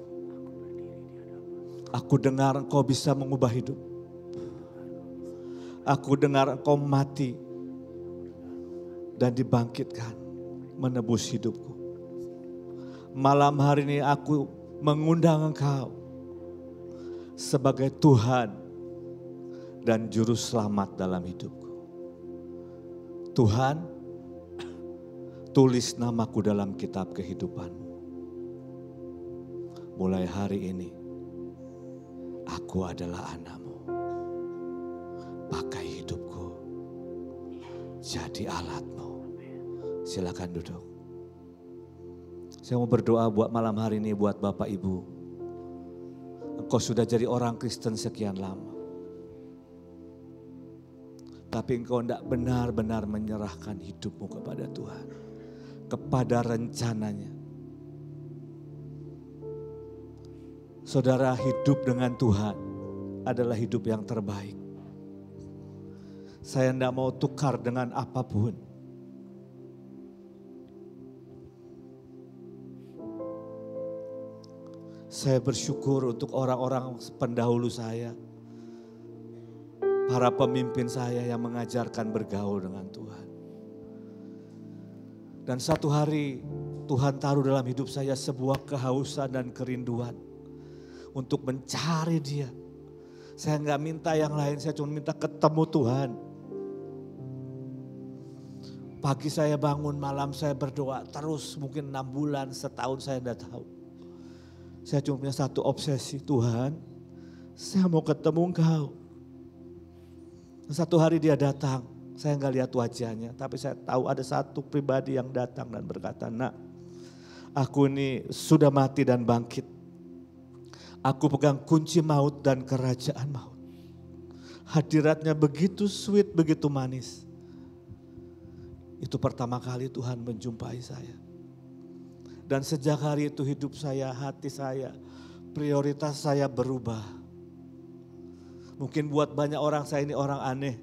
Aku dengar engkau bisa mengubah hidup. Aku dengar engkau mati dan dibangkitkan menebus hidupku. Malam hari ini aku mengundang engkau sebagai Tuhan dan Juru Selamat dalam hidupku. Tuhan, tulis namaku dalam kitab kehidupanmu. Mulai hari ini, Aku adalah anak-Mu. Pakai hidupku jadi alat-Mu. Silakan duduk. Saya mau berdoa buat malam hari ini buat Bapak Ibu. Engkau sudah jadi orang Kristen sekian lama. Tapi engkau tidak benar-benar menyerahkan hidupmu kepada Tuhan. Kepada rencananya. Saudara, hidup dengan Tuhan adalah hidup yang terbaik. Saya tidak mau tukar dengan apapun. Saya bersyukur untuk orang-orang pendahulu saya. Para pemimpin saya yang mengajarkan bergaul dengan Tuhan. Dan satu hari Tuhan taruh dalam hidup saya sebuah kehausan dan kerinduan untuk mencari Dia. Saya enggak minta yang lain, saya cuma minta ketemu Tuhan. Pagi saya bangun, malam saya berdoa terus, mungkin 6 bulan, setahun saya enggak tahu. Saya cuma punya satu obsesi, Tuhan, saya mau ketemu Engkau. Satu hari Dia datang, saya enggak lihat wajahnya, tapi saya tahu ada satu pribadi yang datang dan berkata, "Nak, aku ini sudah mati dan bangkit. Aku pegang kunci maut dan kerajaan maut." Hadiratnya begitu sweet, begitu manis. Itu pertama kali Tuhan menjumpai saya. Dan sejak hari itu hidup saya, hati saya, prioritas saya berubah. Mungkin buat banyak orang saya ini orang aneh.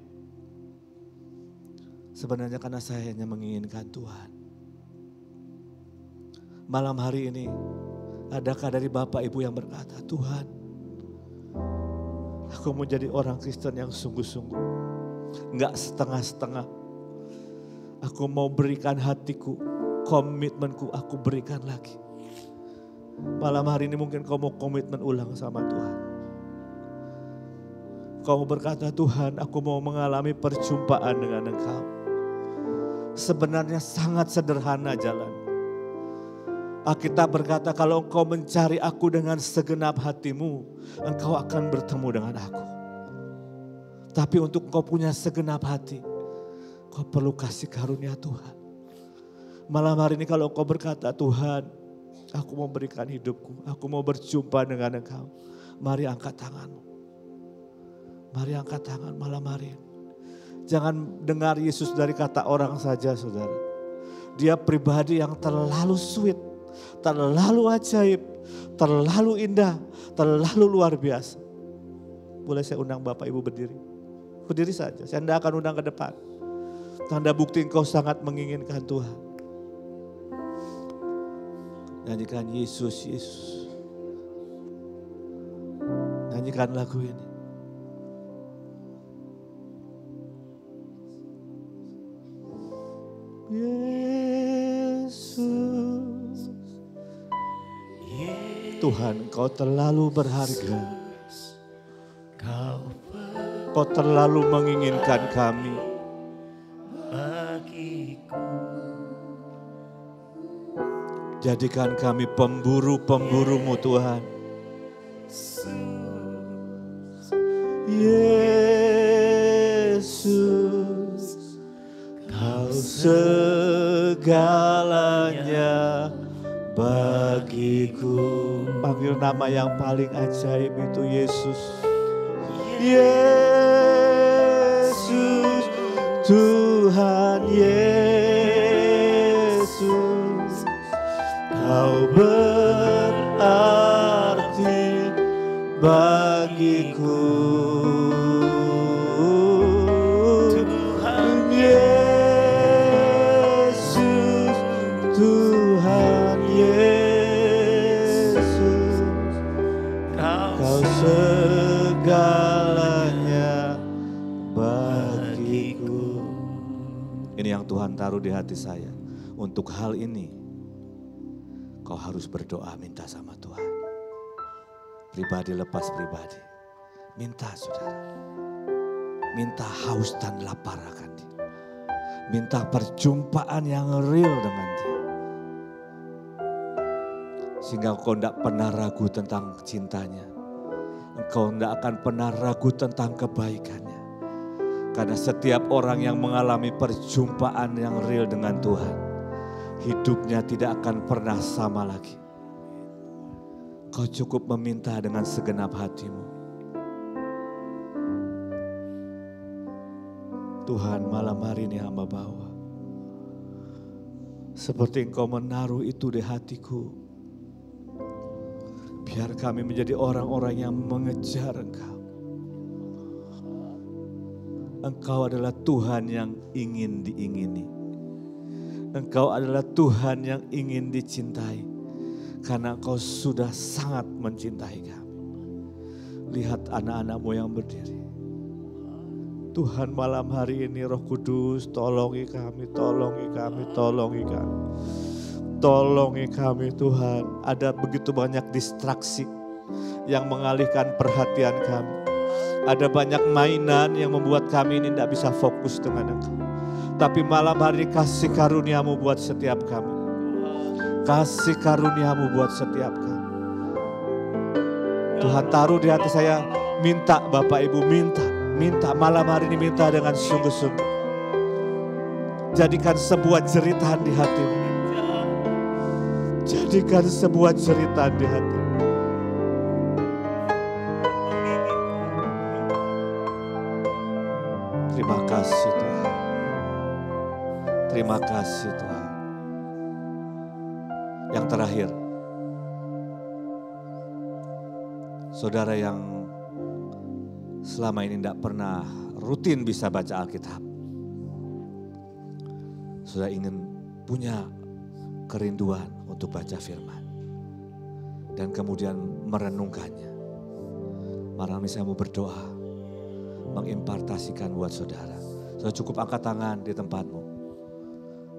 Sebenarnya karena saya hanya menginginkan Tuhan. Malam hari ini, adakah dari Bapak Ibu yang berkata, "Tuhan, aku mau jadi orang Kristen yang sungguh-sungguh. Enggak setengah-setengah. Aku mau berikan hatiku, komitmenku aku berikan lagi." Malam hari ini mungkin kau mau komitmen ulang sama Tuhan. Kau mau berkata, "Tuhan, aku mau mengalami perjumpaan dengan Engkau." Sebenarnya sangat sederhana jalan. Alkitab berkata, kalau engkau mencari aku dengan segenap hatimu, engkau akan bertemu dengan aku. Tapi untuk engkau punya segenap hati, kau perlu kasih karunia Tuhan. Malam hari ini kalau engkau berkata, "Tuhan, aku mau berikan hidupku, aku mau berjumpa dengan Engkau." Mari angkat tanganmu. Mari angkat tangan malam hari ini. Jangan dengar Yesus dari kata orang saja, saudara. Dia pribadi yang terlalu sweet, terlalu ajaib, terlalu indah, terlalu luar biasa. Boleh saya undang Bapak Ibu berdiri? Berdiri saja, saya tidak akan undang ke depan. Tanda bukti engkau sangat menginginkan Tuhan. Nyanyikan Yesus, Yesus. Nyanyikan lagu ini. Yesus, Tuhan, Kau terlalu berharga. Kau terlalu menginginkan kami. Jadikan kami pemburu-pemburu-Mu Tuhan. Yesus, Kau segalanya bagiku. Panggil nama yang paling ajaib itu Yesus. Yesus, Tuhan Yesus, Kau berarti bagiku. Tuhan Yesus, Tuhan Yesus, Kau segalanya bagiku. Ini yang Tuhan taruh di hati saya. Untuk hal ini kau harus berdoa, minta sama Tuhan. Pribadi lepas pribadi. Minta saudara. Minta haus dan lapar akan Dia. Minta perjumpaan yang real dengan Dia. Sehingga kau tidak pernah ragu tentang cintanya. engkau tidak akan pernah ragu tentang kebaikannya. Karena setiap orang yang mengalami perjumpaan yang real dengan Tuhan, hidupnya tidak akan pernah sama lagi. Kau cukup meminta dengan segenap hatimu. Tuhan, malam hari ini hamba bawa. Seperti engkau menaruh itu di hatiku. Biar kami menjadi orang-orang yang mengejar engkau. Engkau adalah Tuhan yang ingin diingini. Engkau adalah Tuhan yang ingin dicintai. Karena engkau sudah sangat mencintai kami. Lihat anak-anakmu yang berdiri. Tuhan, malam hari ini Roh Kudus tolongi kami, tolongi kami, tolongi kami. Tolongi kami Tuhan. Ada begitu banyak distraksi yang mengalihkan perhatian kami. Ada banyak mainan yang membuat kami ini tidak bisa fokus dengan Engkau. Tapi malam hari kasih karuniamu buat setiap kami. Kasih karuniamu buat setiap kami. Tuhan taruh di hati saya, minta Bapak Ibu, minta malam hari ini, minta dengan sungguh-sungguh. Jadikan sebuah jeritan di hatimu. Jadikan sebuah jeritan di hatimu. Terima kasih Tuhan. Terima kasih Tuhan. Yang terakhir, saudara yang selama ini tidak pernah rutin bisa baca Alkitab, sudah ingin punya kerinduan untuk baca firman dan kemudian merenungkannya. Malam ini saya mau berdoa, mengimpartasikan buat saudara. Saudara cukup angkat tangan di tempatmu.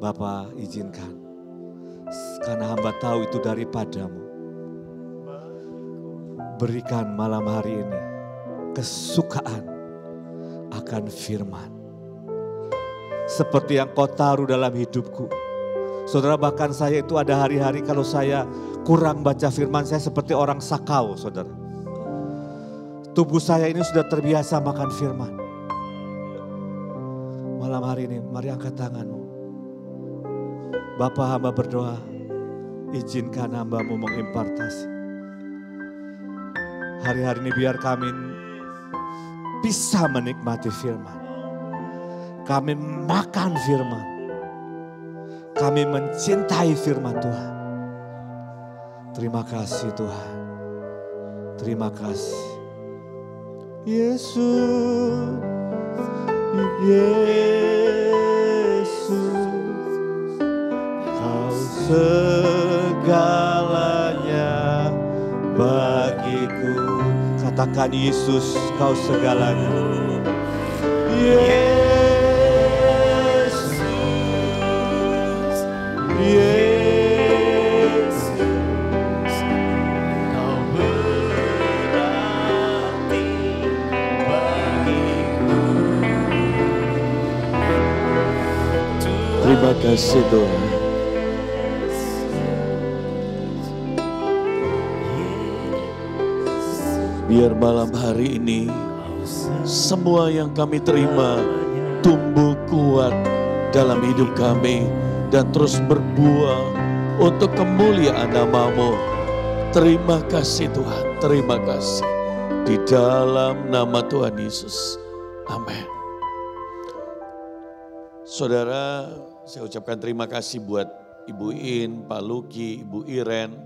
Bapa, izinkan, karena hamba tahu itu daripadamu. Berikan malam hari ini kesukaan akan firman. Seperti yang kau taruh dalam hidupku. Saudara, bahkan saya itu ada hari-hari kalau saya kurang baca firman, saya seperti orang sakau, saudara. Tubuh saya ini sudah terbiasa makan firman. Malam hari ini, mari angkat tanganmu. Bapa, hamba berdoa, izinkan hambamu mengimpartasi. Hari-hari ini biar kami bisa menikmati firman. Kami makan firman. Kami mencintai firman Tuhan. Terima kasih Tuhan. Terima kasih. Yesus, Yesus, Kau segalanya bagiku. Katakan Yesus, Kau segalanya. Yesus, Yesus, Kau berarti bagiku. Terima kasih Tuhan. Biar malam hari ini semua yang kami terima tumbuh kuat dalam hidup kami dan terus berbuah untuk kemuliaan nama-Mu. Terima kasih Tuhan, terima kasih. Di dalam nama Tuhan Yesus. Amin. Saudara, saya ucapkan terima kasih buat Ibu In, Pak Luki, Ibu Iren,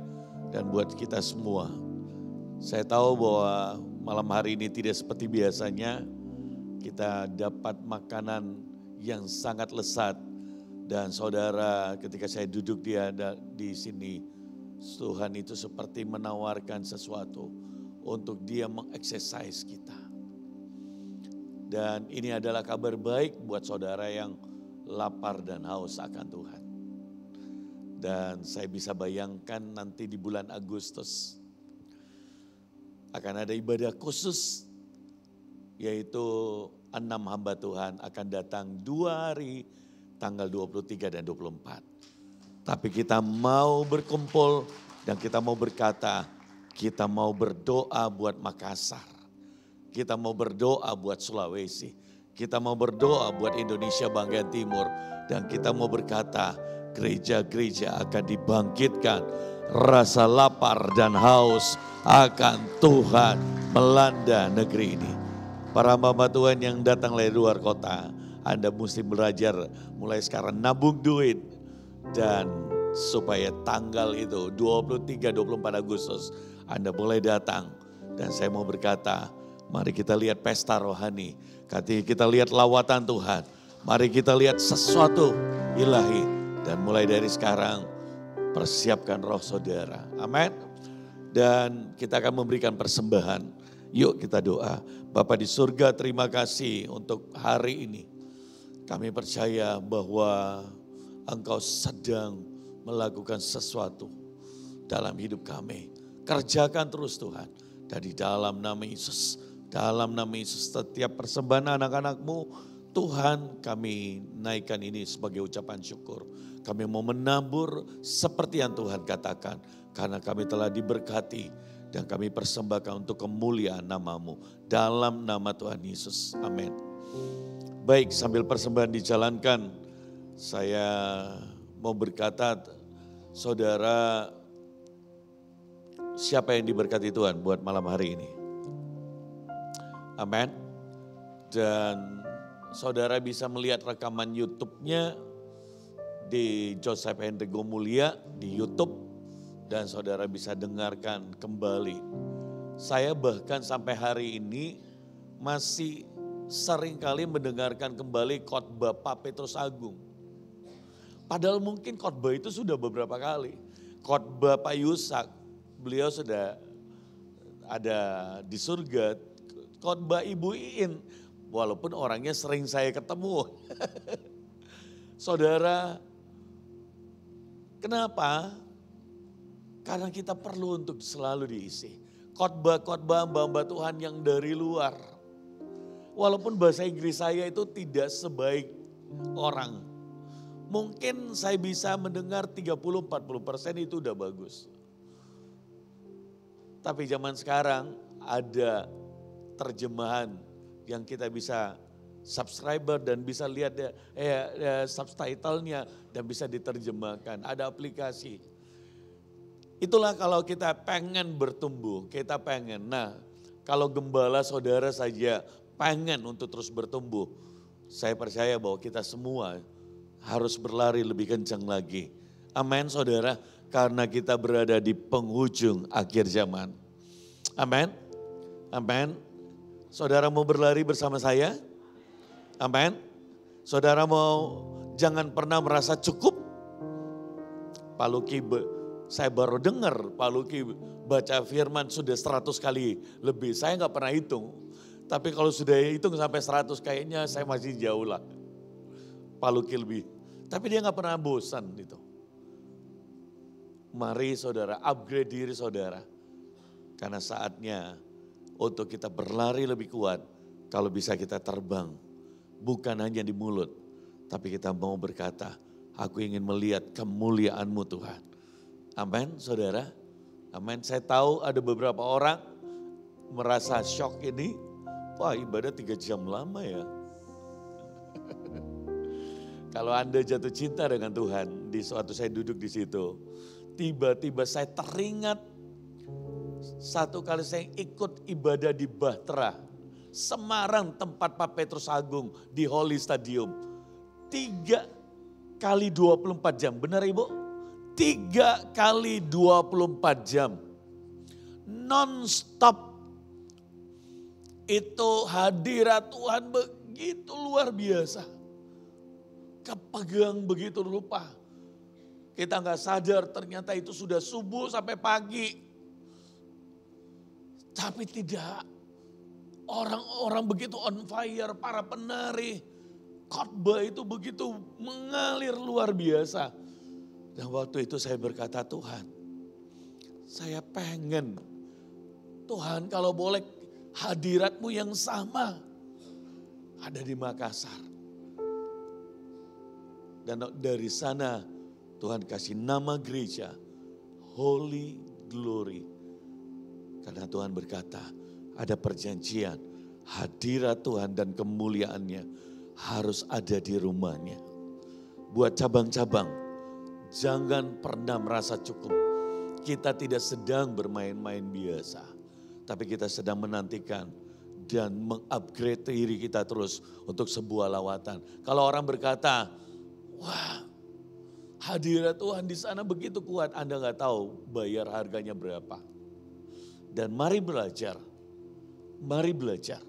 dan buat kita semua. Saya tahu bahwa malam hari ini tidak seperti biasanya, kita dapat makanan yang sangat lezat. Dan saudara, ketika saya duduk di sini, Tuhan itu seperti menawarkan sesuatu untuk Dia mengeksersis kita. Dan ini adalah kabar baik buat saudara yang lapar dan haus akan Tuhan. Dan saya bisa bayangkan nanti di bulan Agustus akan ada ibadah khusus, yaitu 6 hamba Tuhan akan datang 2 hari, tanggal 23 dan 24. Tapi kita mau berkumpul dan kita mau berkata, Kita mau berdoa buat Makassar. Kita mau berdoa buat Sulawesi. Kita mau berdoa buat Indonesia bagian timur. Dan kita mau berkata, gereja-gereja akan dibangkitkan. Rasa lapar dan haus akan Tuhan melanda negeri ini. Para hamba Tuhan yang datang dari luar kota, Anda mesti belajar mulai sekarang nabung duit. Dan supaya tanggal itu 23-24 Agustus Anda boleh datang. Dan saya mau berkata, mari kita lihat pesta rohani. Kita lihat lawatan Tuhan. Mari kita lihat sesuatu ilahi. Dan mulai dari sekarang persiapkan roh saudara. Amin. Dan kita akan memberikan persembahan. Yuk kita doa. Bapa di surga, terima kasih untuk hari ini. Kami percaya bahwa Engkau sedang melakukan sesuatu dalam hidup kami. Kerjakan terus Tuhan. Dari dalam nama Yesus. Dalam nama Yesus, setiap persembahan anak-anak-Mu, Tuhan kami naikkan ini sebagai ucapan syukur. Kami mau menabur seperti yang Tuhan katakan. Karena kami telah diberkati dan kami persembahkan untuk kemuliaan nama-Mu. Dalam nama Tuhan Yesus. Amin. Baik, sambil persembahan dijalankan, saya mau berkata, saudara, siapa yang diberkati Tuhan buat malam hari ini? Amin. Dan saudara bisa melihat rekaman YouTube-nya di Joseph Henry Gomulia di YouTube. Dan saudara bisa dengarkan kembali. Saya bahkan sampai hari ini masih sering kali mendengarkan kembali khotbah Pak Petrus Agung. Padahal mungkin khotbah itu sudah beberapa kali. Khotbah Pak Yusak, beliau sudah ada di surga. Khotbah Ibu Iin, walaupun orangnya sering saya ketemu. Saudara, kenapa? Karena kita perlu untuk selalu diisi. Khotbah-khotbah hamba Tuhan yang dari luar. Walaupun bahasa Inggris saya itu tidak sebaik orang. Mungkin saya bisa mendengar 30-40% itu udah bagus. Tapi zaman sekarang ada terjemahan yang kita bisa subscriber dan bisa lihat subtitlenya dan bisa diterjemahkan. Ada aplikasi. Itulah kalau kita pengen bertumbuh, kita pengen. Nah, kalau gembala saudara saja pengen untuk terus bertumbuh, saya percaya bahwa kita semua harus berlari lebih kencang lagi. Amin saudara, karena kita berada di penghujung akhir zaman. Amin. Amin. Saudara mau berlari bersama saya? Amin. Saudara mau jangan pernah merasa cukup? Pak Luki, saya baru dengar Pak Luki baca firman sudah 100 kali lebih. Saya nggak pernah hitung. Tapi kalau sudah hitung sampai 100 kayaknya saya masih jauh lah. Pak Luki lebih. Tapi dia nggak pernah bosan gitu. Mari saudara upgrade diri saudara. Karena saatnya untuk kita berlari lebih kuat, kalau bisa kita terbang, bukan hanya di mulut, tapi kita mau berkata, aku ingin melihat kemuliaan-Mu Tuhan. Amin saudara, amin. Saya tahu ada beberapa orang merasa shock ini, wah ibadah 3 jam lama ya. Kalau Anda jatuh cinta dengan Tuhan, di suatu saya duduk di situ, tiba-tiba saya teringat, satu kali saya ikut ibadah di Bahtera, Semarang tempat Pak Petrus Agung di Holy Stadium. 3 kali 24 jam, benar Ibu? 3 kali 24 jam. Non-stop. Itu hadirat Tuhan begitu luar biasa. Kepegang begitu rupa. Kita nggak sadar ternyata itu sudah subuh sampai pagi. Tapi tidak. Orang-orang begitu on fire, para penari. Khotbah itu begitu mengalir luar biasa. Dan waktu itu saya berkata, Tuhan, saya pengen. Tuhan kalau boleh hadirat-Mu yang sama ada di Makassar. Dan dari sana Tuhan kasih nama gereja Holy Glory. Karena Tuhan berkata, ada perjanjian, hadirat Tuhan dan kemuliaannya harus ada di rumahnya. Buat cabang-cabang, jangan pernah merasa cukup. Kita tidak sedang bermain-main biasa, tapi kita sedang menantikan dan mengupgrade diri kita terus untuk sebuah lawatan. Kalau orang berkata, wah hadirat Tuhan di sana begitu kuat, Anda nggak tahu bayar harganya berapa. Dan mari belajar, mari belajar.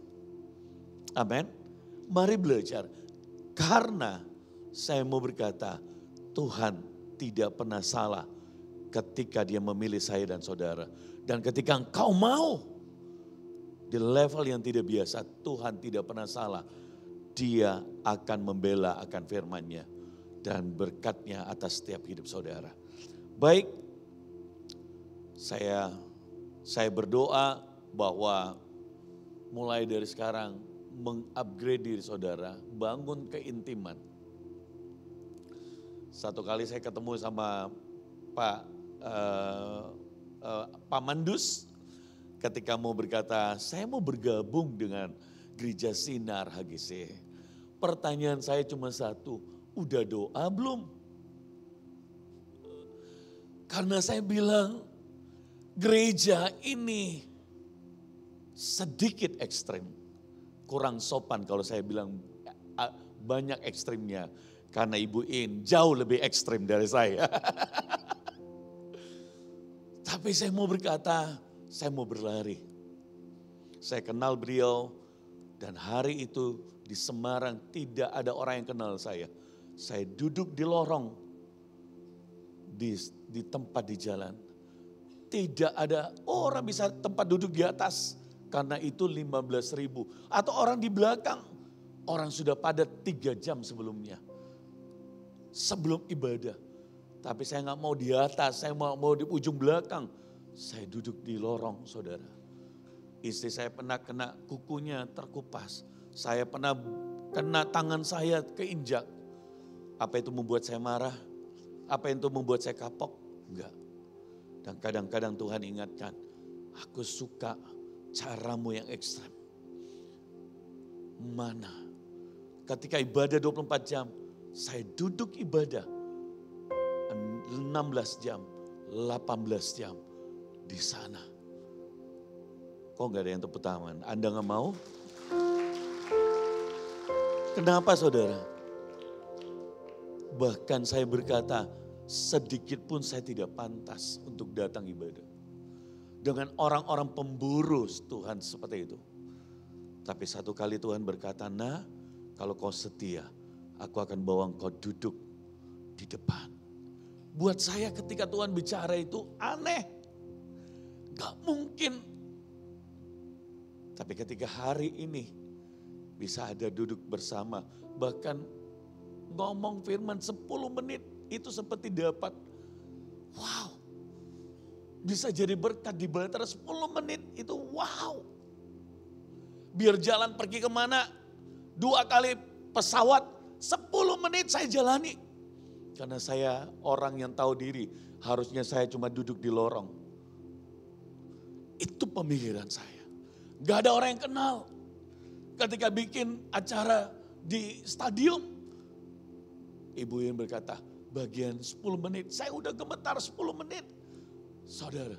Amin. Mari belajar. Karena saya mau berkata, Tuhan tidak pernah salah ketika dia memilih saya dan saudara. Dan ketika engkau mau di level yang tidak biasa, Tuhan tidak pernah salah. Dia akan membela akan firman-Nya dan berkat-Nya atas setiap hidup saudara. Baik, saya berdoa bahwa mulai dari sekarang mengupgrade diri saudara, bangun keintiman. Satu kali saya ketemu sama Pak Mandus ketika mau berkata, saya mau bergabung dengan Gereja Sinar HGC. Pertanyaan saya cuma satu, udah doa belum? Karena saya bilang, gereja ini sedikit ekstrim. Kurang sopan kalau saya bilang banyak ekstrimnya. Karena Ibu In jauh lebih ekstrim dari saya. Tapi saya mau berkata, saya mau berlari. Saya kenal beliau dan hari itu di Semarang tidak ada orang yang kenal saya. Saya duduk di lorong, di tempat di jalan. Tidak ada orang bisa tempat duduk di atas. Karena itu 15.000. Atau orang di belakang. Orang sudah pada 3 jam sebelumnya. Sebelum ibadah. Tapi saya gak mau di atas, saya mau di ujung belakang. Saya duduk di lorong saudara. Istri saya pernah kena kukunya terkupas. Saya pernah kena tangan saya keinjak. Apa itu membuat saya marah? Apa itu membuat saya kapok? Enggak. Dan kadang-kadang Tuhan ingatkan, aku suka caramu yang ekstrem. Mana? Ketika ibadah 24 jam, saya duduk ibadah 16 jam, 18 jam di sana. Kok gak ada yang tepuk tangan? Anda gak mau? Kenapa saudara? Bahkan saya berkata, sedikit pun saya tidak pantas untuk datang ibadah. Dengan orang-orang pemburu Tuhan seperti itu. Tapi satu kali Tuhan berkata, nah kalau kau setia, aku akan bawa engkau duduk di depan. Buat saya ketika Tuhan bicara itu aneh. Gak mungkin. Tapi ketika hari ini bisa ada duduk bersama. Bahkan ngomong firman 10 menit itu seperti dapat. Wow. Bisa jadi berkat di Batara 10 menit itu wow. Biar jalan pergi kemana 2 kali pesawat 10 menit saya jalani. Karena saya orang yang tahu diri harusnya saya cuma duduk di lorong. Itu pemikiran saya. Gak ada orang yang kenal. Ketika bikin acara di stadium. Ibu yang berkata bagian 10 menit saya udah gemetar 10 menit. Saudara.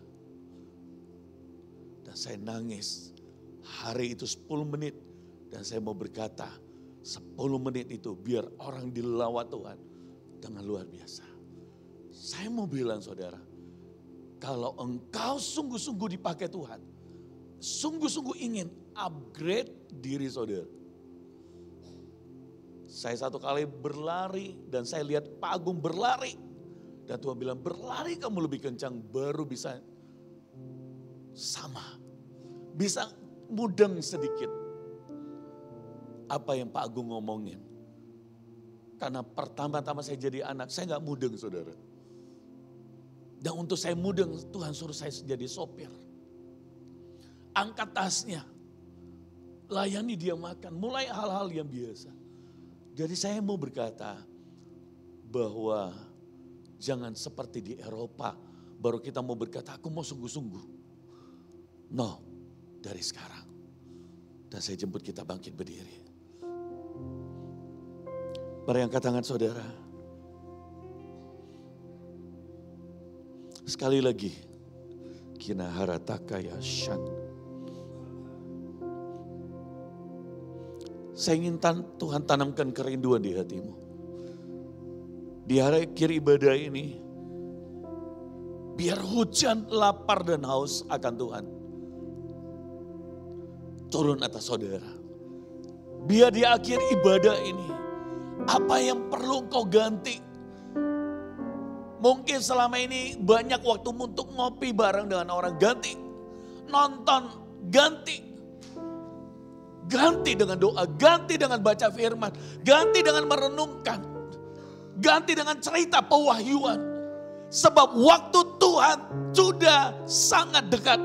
Dan saya nangis. Hari itu 10 menit. Dan saya mau berkata 10 menit itu biar orang dilawat Tuhan. Dengan luar biasa. Saya mau bilang saudara. Kalau engkau sungguh-sungguh dipakai Tuhan. Sungguh-sungguh ingin upgrade diri saudara. Saya satu kali berlari dan saya lihat Pak Agung berlari. Dan Tuhan bilang berlari kamu lebih kencang baru bisa sama. Bisa mudeng sedikit. Apa yang Pak Agung ngomongin. Karena pertama-tama saya jadi anak, saya gak mudeng saudara. Dan untuk saya mudeng, Tuhan suruh saya jadi sopir. Angkat tasnya, layani dia makan, mulai hal-hal yang biasa. Jadi saya mau berkata bahwa jangan seperti di Eropa, baru kita mau berkata aku mau sungguh-sungguh. No, dari sekarang. Dan saya jemput kita bangkit berdiri. Mari angkat tangan saudara. Sekali lagi. Kina harataka ya shan. Saya ingin Tuhan tanamkan kerinduan di hatimu. Di akhir ibadah ini, biar hujan, lapar dan haus akan Tuhan turun atas saudara. Biar di akhir ibadah ini, apa yang perlu kau ganti? Mungkin selama ini banyak waktu untuk ngopi bareng dengan orang, ganti. Nonton, ganti. Ganti dengan doa, ganti dengan baca firman, ganti dengan merenungkan. Ganti dengan cerita pewahyuan. Sebab waktu Tuhan sudah sangat dekat.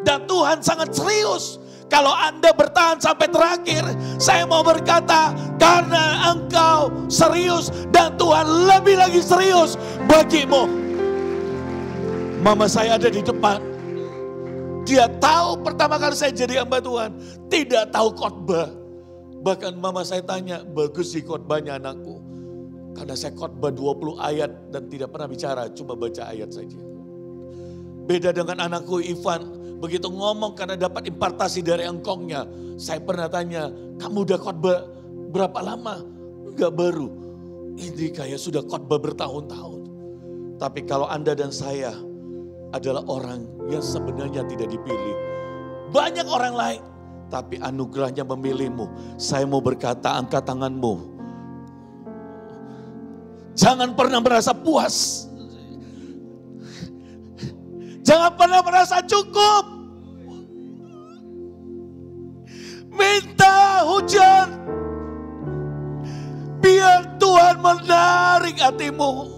Dan Tuhan sangat serius. Kalau Anda bertahan sampai terakhir, saya mau berkata, karena engkau serius dan Tuhan lebih lagi serius bagimu. Mama saya ada di depan. Dia tahu pertama kali saya jadi hamba Tuhan, tidak tahu khotbah. Bahkan mama saya tanya, bagus sih khotbahnya anakku. Karena saya khotbah 20 ayat dan tidak pernah bicara, cuma baca ayat saja. Beda dengan anakku Ivan, begitu ngomong karena dapat impartasi dari engkongnya. Saya pernah tanya, kamu udah khotbah berapa lama? Enggak baru. Ini kayak sudah khotbah bertahun-tahun. Tapi kalau Anda dan saya adalah orang yang sebenarnya tidak dipilih. Banyak orang lain, tapi anugerahnya memilihmu. Saya mau berkata, angkat tanganmu. Jangan pernah merasa puas. Jangan pernah merasa cukup. Minta hujan. Biar Tuhan menarik hatimu.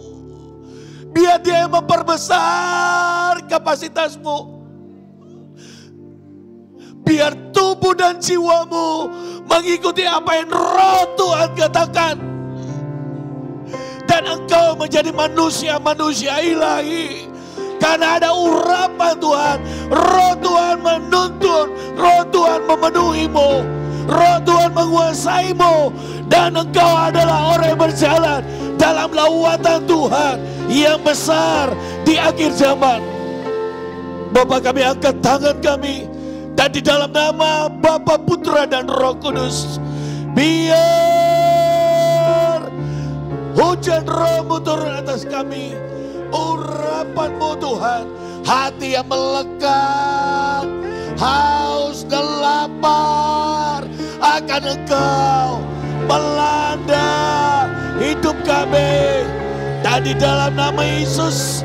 Biar Dia memperbesar kapasitasmu. Biar tubuh dan jiwamu mengikuti apa yang Roh Tuhan katakan. Dan engkau menjadi manusia-manusia ilahi. Karena ada urapan Tuhan. Roh Tuhan menuntun. Roh Tuhan memenuhimu. Roh Tuhan menguasaimu. Dan engkau adalah orang yang berjalan dalam lawatan Tuhan yang besar di akhir zaman. Bapa, kami angkat tangan kami. Dan di dalam nama Bapa, Putra dan Roh Kudus, biar hujan Roh-Mu turun atas kami. Urapan-Mu Tuhan, hati yang melekat, haus dan lapar akan Engkau melanda hidup kami. Dan di dalam nama Yesus,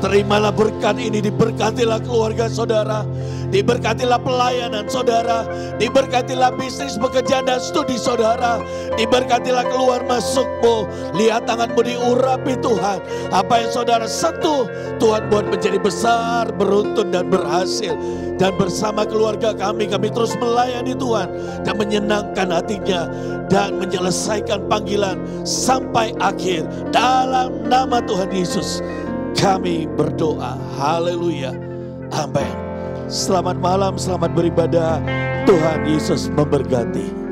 terimalah berkat ini, diberkatilah keluarga saudara, diberkatilah pelayanan saudara, diberkatilah bisnis, pekerjaan dan studi saudara, diberkatilah keluar masukmu. Lihat tanganmu diurapi Tuhan. Apa yang saudara sentuh, Tuhan buat menjadi besar, beruntun dan berhasil. Dan bersama keluarga kami terus melayani Tuhan dan menyenangkan hatinya dan menyelesaikan panggilan sampai akhir. Dalam nama Tuhan Yesus kami berdoa. Haleluya. Amin. Selamat malam, selamat beribadah. Tuhan Yesus memberkati.